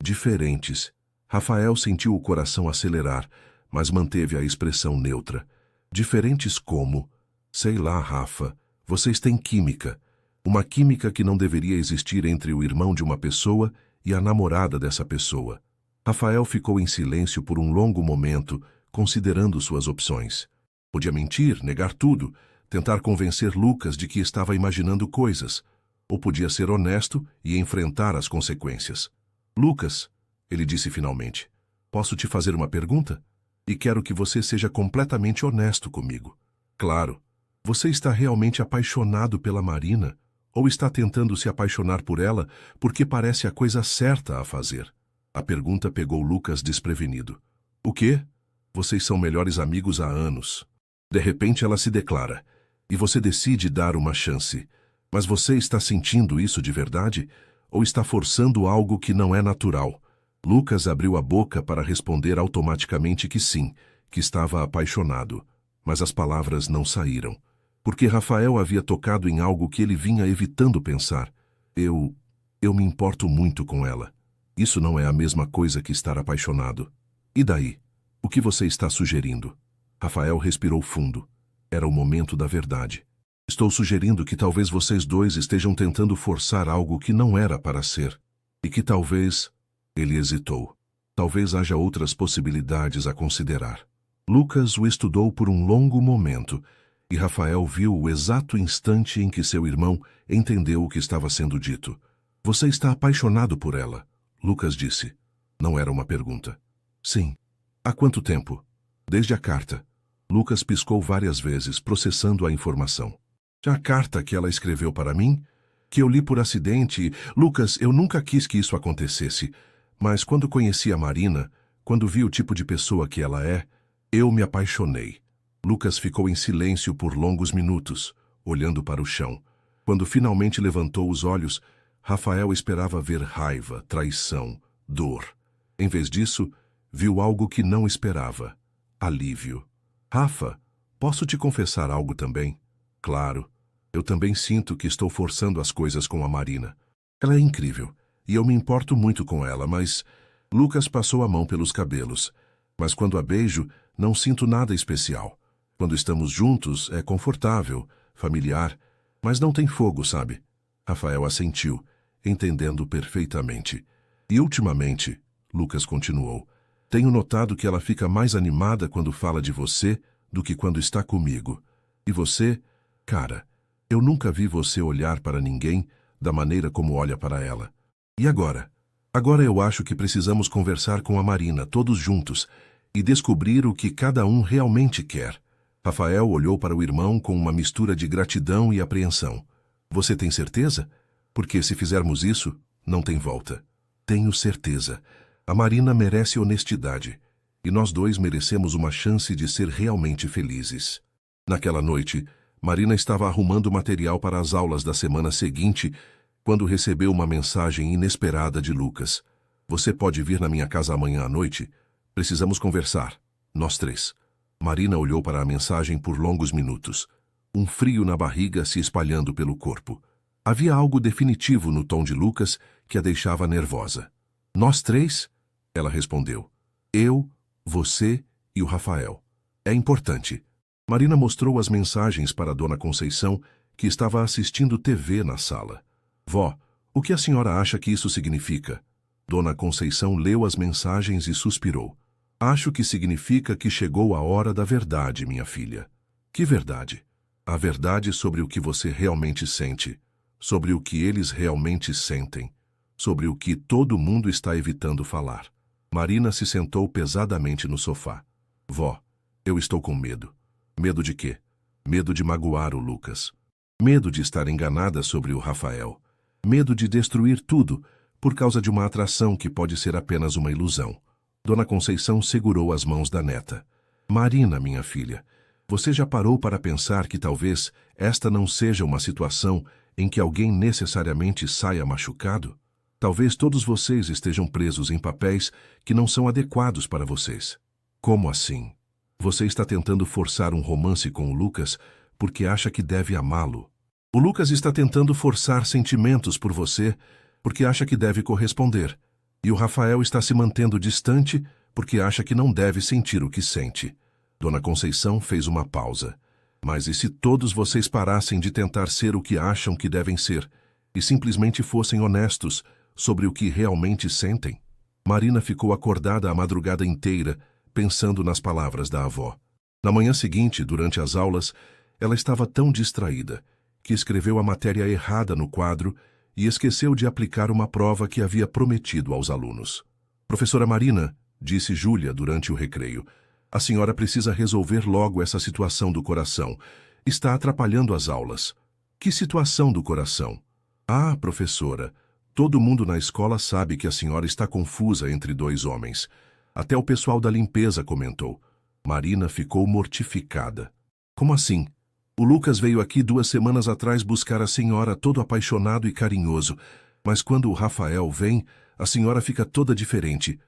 diferentes. Rafael sentiu o coração acelerar, mas manteve a expressão neutra. Diferentes como? Sei lá, Rafa. Vocês têm química. Uma química que não deveria existir entre o irmão de uma pessoa e a namorada dessa pessoa. Rafael ficou em silêncio por um longo momento, considerando suas opções. Podia mentir, negar tudo, tentar convencer Lucas de que estava imaginando coisas, ou podia ser honesto e enfrentar as consequências. Lucas, ele disse finalmente, posso te fazer uma pergunta? E quero que você seja completamente honesto comigo. Claro. Você está realmente apaixonado pela Marina? Ou está tentando se apaixonar por ela porque parece a coisa certa a fazer? A pergunta pegou Lucas desprevenido. O quê? Vocês são melhores amigos há anos. De repente ela se declara, e você decide dar uma chance. Mas você está sentindo isso de verdade? Ou está forçando algo que não é natural? Lucas abriu a boca para responder automaticamente que sim, que estava apaixonado. Mas as palavras não saíram. Porque Rafael havia tocado em algo que ele vinha evitando pensar. Eu me importo muito com ela. Isso não é a mesma coisa que estar apaixonado. E daí? O que você está sugerindo? Rafael respirou fundo. Era o momento da verdade. Estou sugerindo que talvez vocês dois estejam tentando forçar algo que não era para ser. E que talvez... Ele hesitou. Talvez haja outras possibilidades a considerar. Lucas o estudou por um longo momento, e Rafael viu o exato instante em que seu irmão entendeu o que estava sendo dito. Você está apaixonado por ela, Lucas disse. Não era uma pergunta. Sim. Há quanto tempo? Desde a carta. Lucas piscou várias vezes, processando a informação. A carta que ela escreveu para mim? Que eu li por acidente. Lucas, eu nunca quis que isso acontecesse. Mas quando conheci a Marina, quando vi o tipo de pessoa que ela é, eu me apaixonei. Lucas ficou em silêncio por longos minutos, olhando para o chão. Quando finalmente levantou os olhos, Rafael esperava ver raiva, traição, dor. Em vez disso, viu algo que não esperava. Alívio. Rafa, posso te confessar algo também? Claro. Eu também sinto que estou forçando as coisas com a Marina. Ela é incrível, e eu me importo muito com ela, mas... Lucas passou a mão pelos cabelos. Mas quando a beijo, não sinto nada especial. Quando estamos juntos, é confortável, familiar, mas não tem fogo, sabe? Rafael assentiu, entendendo perfeitamente. E ultimamente, Lucas continuou, tenho notado que ela fica mais animada quando fala de você do que quando está comigo. E você, cara, eu nunca vi você olhar para ninguém da maneira como olha para ela. E agora? Agora eu acho que precisamos conversar com a Marina, todos juntos, e descobrir o que cada um realmente quer. Rafael olhou para o irmão com uma mistura de gratidão e apreensão. Você tem certeza? Porque se fizermos isso, não tem volta. Tenho certeza. A Marina merece honestidade. E nós dois merecemos uma chance de ser realmente felizes. Naquela noite, Marina estava arrumando material para as aulas da semana seguinte, quando recebeu uma mensagem inesperada de Lucas. Você pode vir na minha casa amanhã à noite? Precisamos conversar. Nós três. Marina olhou para a mensagem por longos minutos. Um frio na barriga se espalhando pelo corpo. Havia algo definitivo no tom de Lucas que a deixava nervosa. Nós três? Ela respondeu. Eu, você e o Rafael. É importante. Marina mostrou as mensagens para Dona Conceição, que estava assistindo TV na sala. Vó, o que a senhora acha que isso significa? Dona Conceição leu as mensagens e suspirou. Acho que significa que chegou a hora da verdade, minha filha. Que verdade? A verdade sobre o que você realmente sente, sobre o que eles realmente sentem, sobre o que todo mundo está evitando falar. Marina se sentou pesadamente no sofá. Vó, eu estou com medo. Medo de quê? Medo de magoar o Lucas. Medo de estar enganada sobre o Rafael. Medo de destruir tudo por causa de uma atração que pode ser apenas uma ilusão. Dona Conceição segurou as mãos da neta. Marina, minha filha, você já parou para pensar que talvez esta não seja uma situação em que alguém necessariamente saia machucado? Talvez todos vocês estejam presos em papéis que não são adequados para vocês. Como assim? Você está tentando forçar um romance com o Lucas porque acha que deve amá-lo. O Lucas está tentando forçar sentimentos por você porque acha que deve corresponder. E o Rafael está se mantendo distante porque acha que não deve sentir o que sente. Dona Conceição fez uma pausa. Mas e se todos vocês parassem de tentar ser o que acham que devem ser e simplesmente fossem honestos sobre o que realmente sentem? Marina ficou acordada a madrugada inteira, pensando nas palavras da avó. Na manhã seguinte, durante as aulas, ela estava tão distraída que escreveu a matéria errada no quadro e esqueceu de aplicar uma prova que havia prometido aos alunos. Professora Marina, disse Júlia durante o recreio, a senhora precisa resolver logo essa situação do coração. Está atrapalhando as aulas. Que situação do coração? Ah, professora, todo mundo na escola sabe que a senhora está confusa entre dois homens. Até o pessoal da limpeza comentou. Marina ficou mortificada. Como assim? O Lucas veio aqui 2 semanas atrás buscar a senhora todo apaixonado e carinhoso, mas quando o Rafael vem, a senhora fica toda diferente,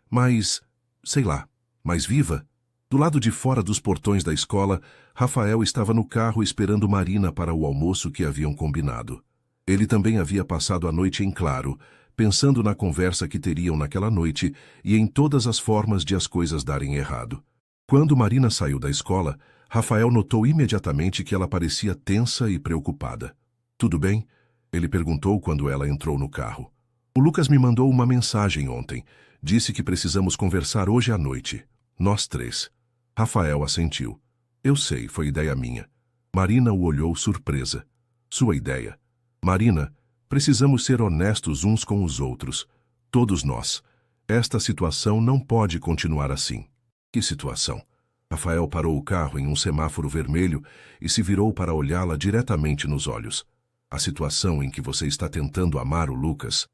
sei lá, mais viva? Do lado de fora dos portões da escola, Rafael estava no carro esperando Marina para o almoço que haviam combinado. Ele também havia passado a noite em claro, pensando na conversa que teriam naquela noite e em todas as formas de as coisas darem errado. Quando Marina saiu da escola, Rafael notou imediatamente que ela parecia tensa e preocupada. Tudo bem? Ele perguntou quando ela entrou no carro. O Lucas me mandou uma mensagem ontem. Disse que precisamos conversar hoje à noite. Nós 3. Rafael assentiu. Eu sei, foi ideia minha. Marina o olhou surpresa. Sua ideia. Marina, precisamos ser honestos uns com os outros. Todos nós. Esta situação não pode continuar assim. Que situação? Rafael parou o carro em um semáforo vermelho e se virou para olhá-la diretamente nos olhos. A situação em que você está tentando amar o Lucas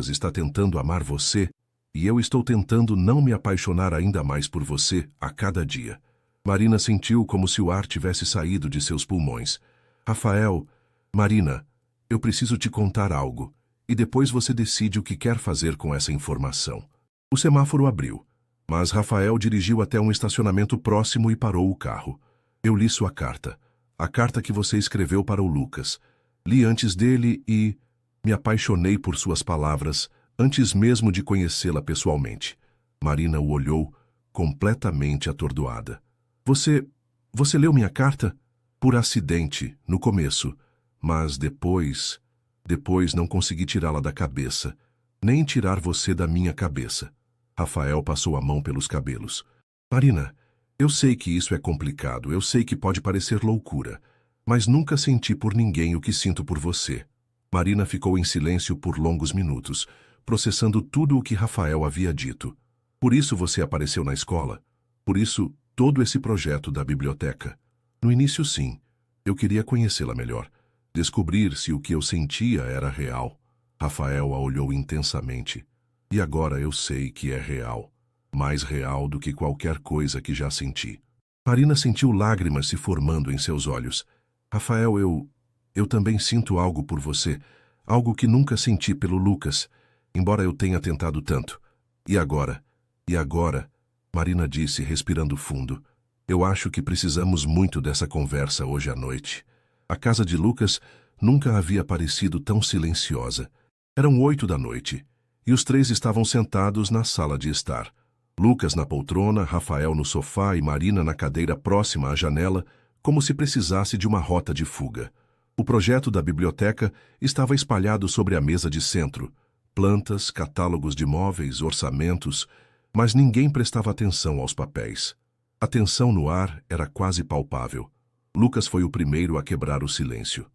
está tentando amar você, e eu estou tentando não me apaixonar ainda mais por você a cada dia. Marina sentiu como se o ar tivesse saído de seus pulmões. Rafael, Marina, eu preciso te contar algo, e depois você decide o que quer fazer com essa informação. O semáforo abriu. Mas Rafael dirigiu até um estacionamento próximo e parou o carro. Eu li sua carta. A carta que você escreveu para o Lucas. Li antes dele e me apaixonei por suas palavras antes mesmo de conhecê-la pessoalmente. Marina o olhou, completamente atordoada. Você leu minha carta? Por acidente, no começo. Mas depois não consegui tirá-la da cabeça. Nem tirar você da minha cabeça. Rafael passou a mão pelos cabelos. Marina, eu sei que isso é complicado, eu sei que pode parecer loucura, mas nunca senti por ninguém o que sinto por você. Marina ficou em silêncio por longos minutos, processando tudo o que Rafael havia dito. Por isso você apareceu na escola? Por isso, todo esse projeto da biblioteca? No início, sim. Eu queria conhecê-la melhor, descobrir se o que eu sentia era real. Rafael a olhou intensamente. E agora eu sei que é real. Mais real do que qualquer coisa que já senti. Marina sentiu lágrimas se formando em seus olhos. Rafael, eu também sinto algo por você. Algo que nunca senti pelo Lucas, embora eu tenha tentado tanto. E agora? Marina disse, respirando fundo. Eu acho que precisamos muito dessa conversa hoje à noite. A casa de Lucas nunca havia parecido tão silenciosa. Eram 8 da noite. E os 3 estavam sentados na sala de estar. Lucas na poltrona, Rafael no sofá e Marina na cadeira próxima à janela, como se precisasse de uma rota de fuga. O projeto da biblioteca estava espalhado sobre a mesa de centro. Plantas, catálogos de móveis, orçamentos, mas ninguém prestava atenção aos papéis. A tensão no ar era quase palpável. Lucas foi o primeiro a quebrar o silêncio.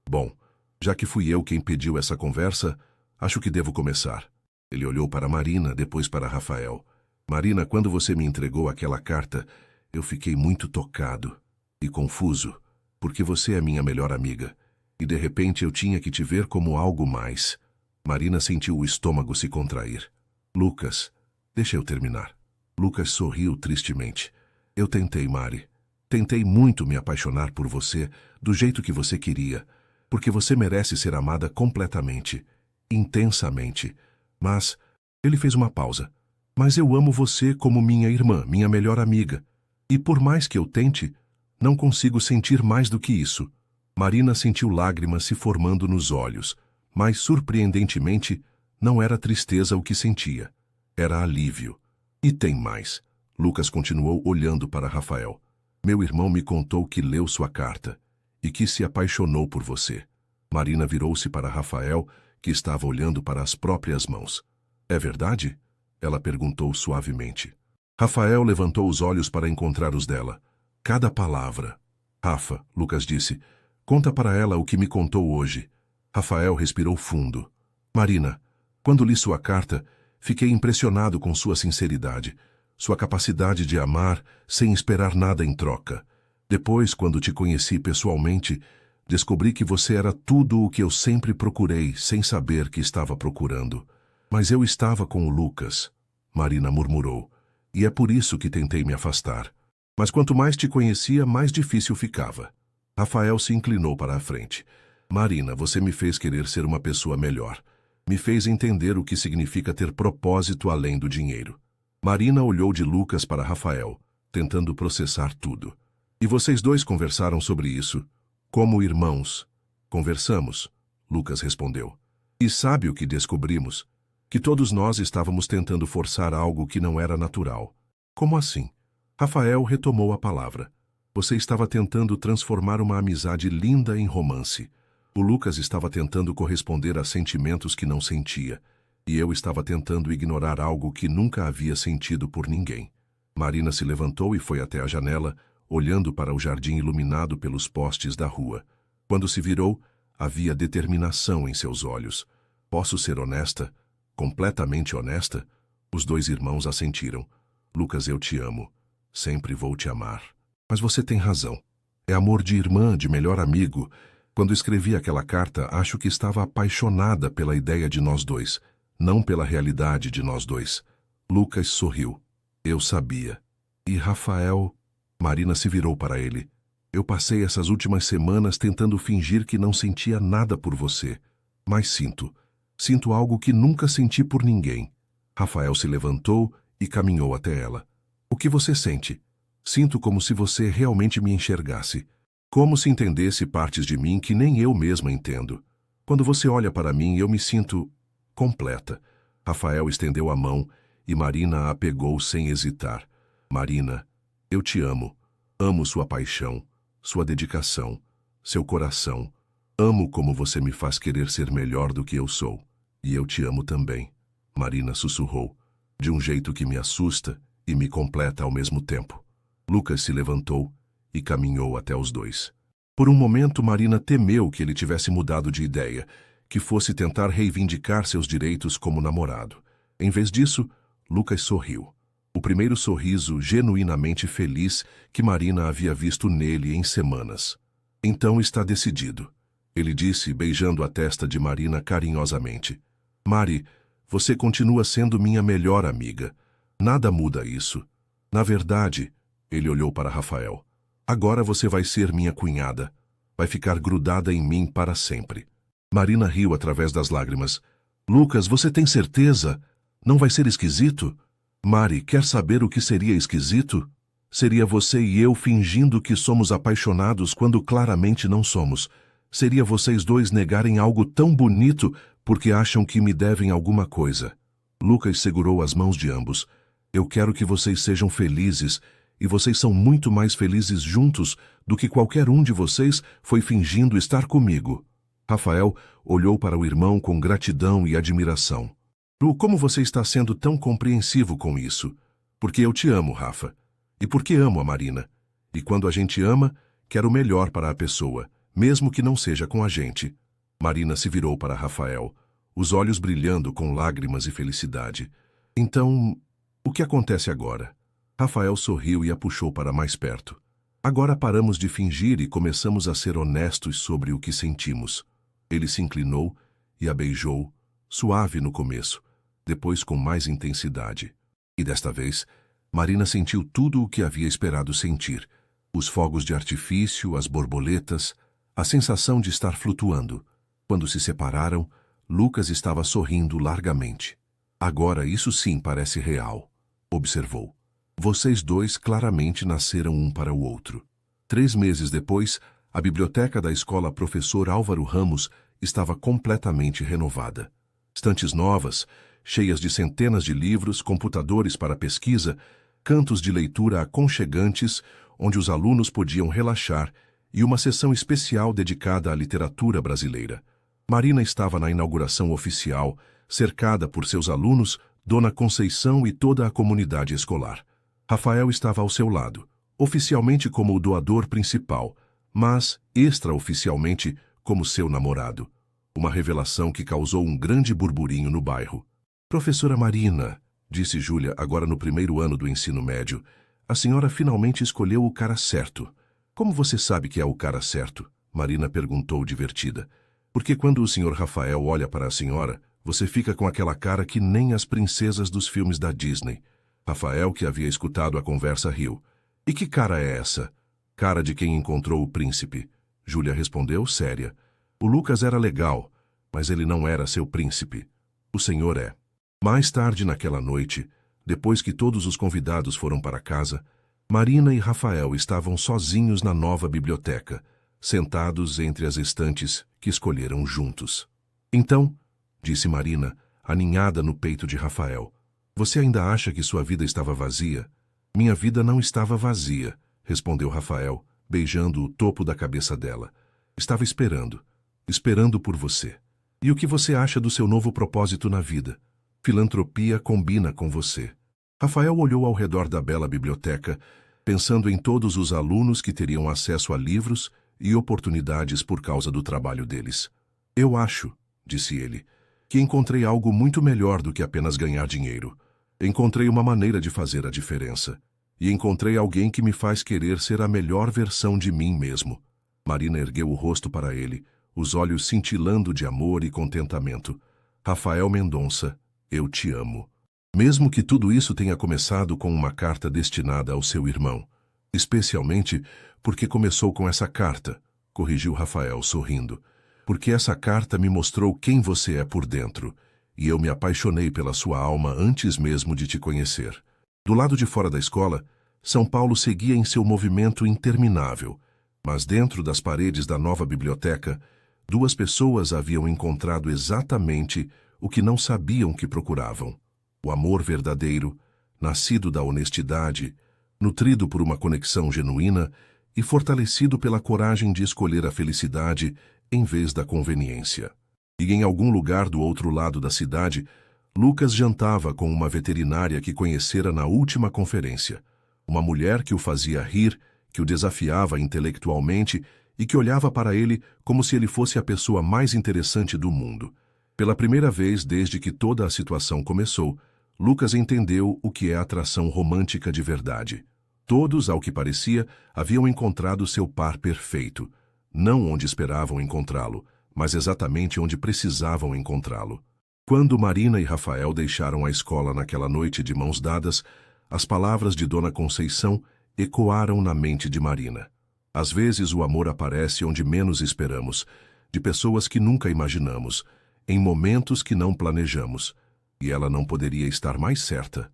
Bom, já que fui eu quem pediu essa conversa, acho que devo começar. Ele olhou para Marina, depois para Rafael. Marina, quando você me entregou aquela carta, eu fiquei muito tocado e confuso, porque você é minha melhor amiga, e de repente eu tinha que te ver como algo mais. Marina sentiu o estômago se contrair. Lucas, deixa eu terminar. Lucas sorriu tristemente. Eu tentei, Mari. Tentei muito me apaixonar por você, do jeito que você queria, porque você merece ser amada completamente, intensamente. Mas, ele fez uma pausa. Mas eu amo você como minha irmã, minha melhor amiga. E por mais que eu tente, não consigo sentir mais do que isso. Marina sentiu lágrimas se formando nos olhos, mas, surpreendentemente, não era tristeza o que sentia. Era alívio. E tem mais. Lucas continuou olhando para Rafael. Meu irmão me contou que leu sua carta e que se apaixonou por você. Marina virou-se para Rafael, que estava olhando para as próprias mãos. É verdade? Ela perguntou suavemente. Rafael levantou os olhos para encontrar os dela. Cada palavra. Rafa, Lucas disse, conta para ela o que me contou hoje. Rafael respirou fundo. Marina, quando li sua carta, fiquei impressionado com sua sinceridade, sua capacidade de amar sem esperar nada em troca. Depois, quando te conheci pessoalmente, Descobri que você era tudo o que eu sempre procurei, sem saber que estava procurando. Mas eu estava com o Lucas, Marina murmurou, e é por isso que tentei me afastar. Mas quanto mais te conhecia, mais difícil ficava. Rafael se inclinou para a frente. Marina, você me fez querer ser uma pessoa melhor. Me fez entender o que significa ter propósito além do dinheiro. Marina olhou de Lucas para Rafael, tentando processar tudo. E vocês dois conversaram sobre isso? Como irmãos. Conversamos, Lucas respondeu. E sabe o que descobrimos? Que todos nós estávamos tentando forçar algo que não era natural. Como assim? Rafael retomou a palavra. Você estava tentando transformar uma amizade linda em romance. O Lucas estava tentando corresponder a sentimentos que não sentia. E eu estava tentando ignorar algo que nunca havia sentido por ninguém. Marina se levantou e foi até a janela, olhando para o jardim iluminado pelos postes da rua. Quando se virou, havia determinação em seus olhos. Posso ser honesta? Completamente honesta? Os dois irmãos assentiram. Lucas, eu te amo. Sempre vou te amar. Mas você tem razão. É amor de irmã, de melhor amigo. Quando escrevi aquela carta, acho que estava apaixonada pela ideia de nós dois, não pela realidade de nós dois. Lucas sorriu. Eu sabia. E Rafael... Marina se virou para ele. Eu passei essas últimas semanas tentando fingir que não sentia nada por você. Mas sinto. Sinto algo que nunca senti por ninguém. Rafael se levantou e caminhou até ela. O que você sente? Sinto como se você realmente me enxergasse. Como se entendesse partes de mim que nem eu mesma entendo. Quando você olha para mim, eu me sinto completa. Rafael estendeu a mão e Marina a pegou sem hesitar. Marina, eu te amo. Amo sua paixão, sua dedicação, seu coração. Amo como você me faz querer ser melhor do que eu sou. E eu te amo também. Marina sussurrou, de um jeito que me assusta e me completa ao mesmo tempo. Lucas se levantou e caminhou até os dois. Por um momento, Marina temeu que ele tivesse mudado de ideia, que fosse tentar reivindicar seus direitos como namorado. Em vez disso, Lucas sorriu. O primeiro sorriso genuinamente feliz que Marina havia visto nele em semanas. Então está decidido, ele disse, beijando a testa de Marina carinhosamente. Mari, você continua sendo minha melhor amiga. Nada muda isso. Na verdade, ele olhou para Rafael. Agora você vai ser minha cunhada. Vai ficar grudada em mim para sempre. Marina riu através das lágrimas. Lucas, você tem certeza? Não vai ser esquisito? Mari, quer saber o que seria esquisito? Seria você e eu fingindo que somos apaixonados quando claramente não somos. Seria vocês dois negarem algo tão bonito porque acham que me devem alguma coisa. Lucas segurou as mãos de ambos. Eu quero que vocês sejam felizes, e vocês são muito mais felizes juntos do que qualquer um de vocês foi fingindo estar comigo. Rafael olhou para o irmão com gratidão e admiração. Como você está sendo tão compreensivo com isso? Porque eu te amo, Rafa. E porque amo a Marina. E quando a gente ama, quer o melhor para a pessoa, mesmo que não seja com a gente. Marina se virou para Rafael, os olhos brilhando com lágrimas e felicidade. Então, o que acontece agora? Rafael sorriu e a puxou para mais perto. Agora paramos de fingir e começamos a ser honestos sobre o que sentimos. Ele se inclinou e a beijou, suave no começo, depois com mais intensidade. E desta vez, Marina sentiu tudo o que havia esperado sentir. Os fogos de artifício, as borboletas, a sensação de estar flutuando. Quando se separaram, Lucas estava sorrindo largamente. Agora isso sim parece real, observou. Vocês dois claramente nasceram um para o outro. 3 meses depois, a biblioteca da escola Professor Álvaro Ramos estava completamente renovada. Estantes novas, cheias de centenas de livros, computadores para pesquisa, cantos de leitura aconchegantes, onde os alunos podiam relaxar, e uma sessão especial dedicada à literatura brasileira. Marina estava na inauguração oficial, cercada por seus alunos, Dona Conceição e toda a comunidade escolar. Rafael estava ao seu lado, oficialmente como o doador principal, mas, extraoficialmente, como seu namorado. Uma revelação que causou um grande burburinho no bairro. Professora Marina, disse Júlia agora no primeiro ano do ensino médio, a senhora finalmente escolheu o cara certo. Como você sabe que é o cara certo? Marina perguntou divertida. Porque quando o Sr. Rafael olha para a senhora, você fica com aquela cara que nem as princesas dos filmes da Disney. Rafael, que havia escutado a conversa, riu. E que cara é essa? Cara de quem encontrou o príncipe. Júlia respondeu, séria. O Lucas era legal, mas ele não era seu príncipe. O senhor é. Mais tarde naquela noite, depois que todos os convidados foram para casa, Marina e Rafael estavam sozinhos na nova biblioteca, sentados entre as estantes que escolheram juntos. Então, disse Marina, aninhada no peito de Rafael, você ainda acha que sua vida estava vazia? Minha vida não estava vazia, respondeu Rafael, beijando o topo da cabeça dela. Estava esperando por você. E o que você acha do seu novo propósito na vida? Filantropia combina com você. Rafael olhou ao redor da bela biblioteca, pensando em todos os alunos que teriam acesso a livros e oportunidades por causa do trabalho deles. Eu acho, disse ele, que encontrei algo muito melhor do que apenas ganhar dinheiro. Encontrei uma maneira de fazer a diferença. E encontrei alguém que me faz querer ser a melhor versão de mim mesmo. Marina ergueu o rosto para ele, os olhos cintilando de amor e contentamento. Rafael Mendonça, eu te amo. Mesmo que tudo isso tenha começado com uma carta destinada ao seu irmão. Especialmente porque começou com essa carta, corrigiu Rafael sorrindo. Porque essa carta me mostrou quem você é por dentro, e eu me apaixonei pela sua alma antes mesmo de te conhecer. Do lado de fora da escola, São Paulo seguia em seu movimento interminável, mas dentro das paredes da nova biblioteca, duas pessoas haviam encontrado exatamente o que não sabiam que procuravam. O amor verdadeiro, nascido da honestidade, nutrido por uma conexão genuína e fortalecido pela coragem de escolher a felicidade em vez da conveniência. E em algum lugar do outro lado da cidade, Lucas jantava com uma veterinária que conhecera na última conferência. Uma mulher que o fazia rir, que o desafiava intelectualmente e que olhava para ele como se ele fosse a pessoa mais interessante do mundo. Pela primeira vez desde que toda a situação começou, Lucas entendeu o que é atração romântica de verdade. Todos, ao que parecia, haviam encontrado seu par perfeito, não onde esperavam encontrá-lo, mas exatamente onde precisavam encontrá-lo. Quando Marina e Rafael deixaram a escola naquela noite de mãos dadas, as palavras de Dona Conceição ecoaram na mente de Marina. Às vezes o amor aparece onde menos esperamos, de pessoas que nunca imaginamos, em momentos que não planejamos, e ela não poderia estar mais certa.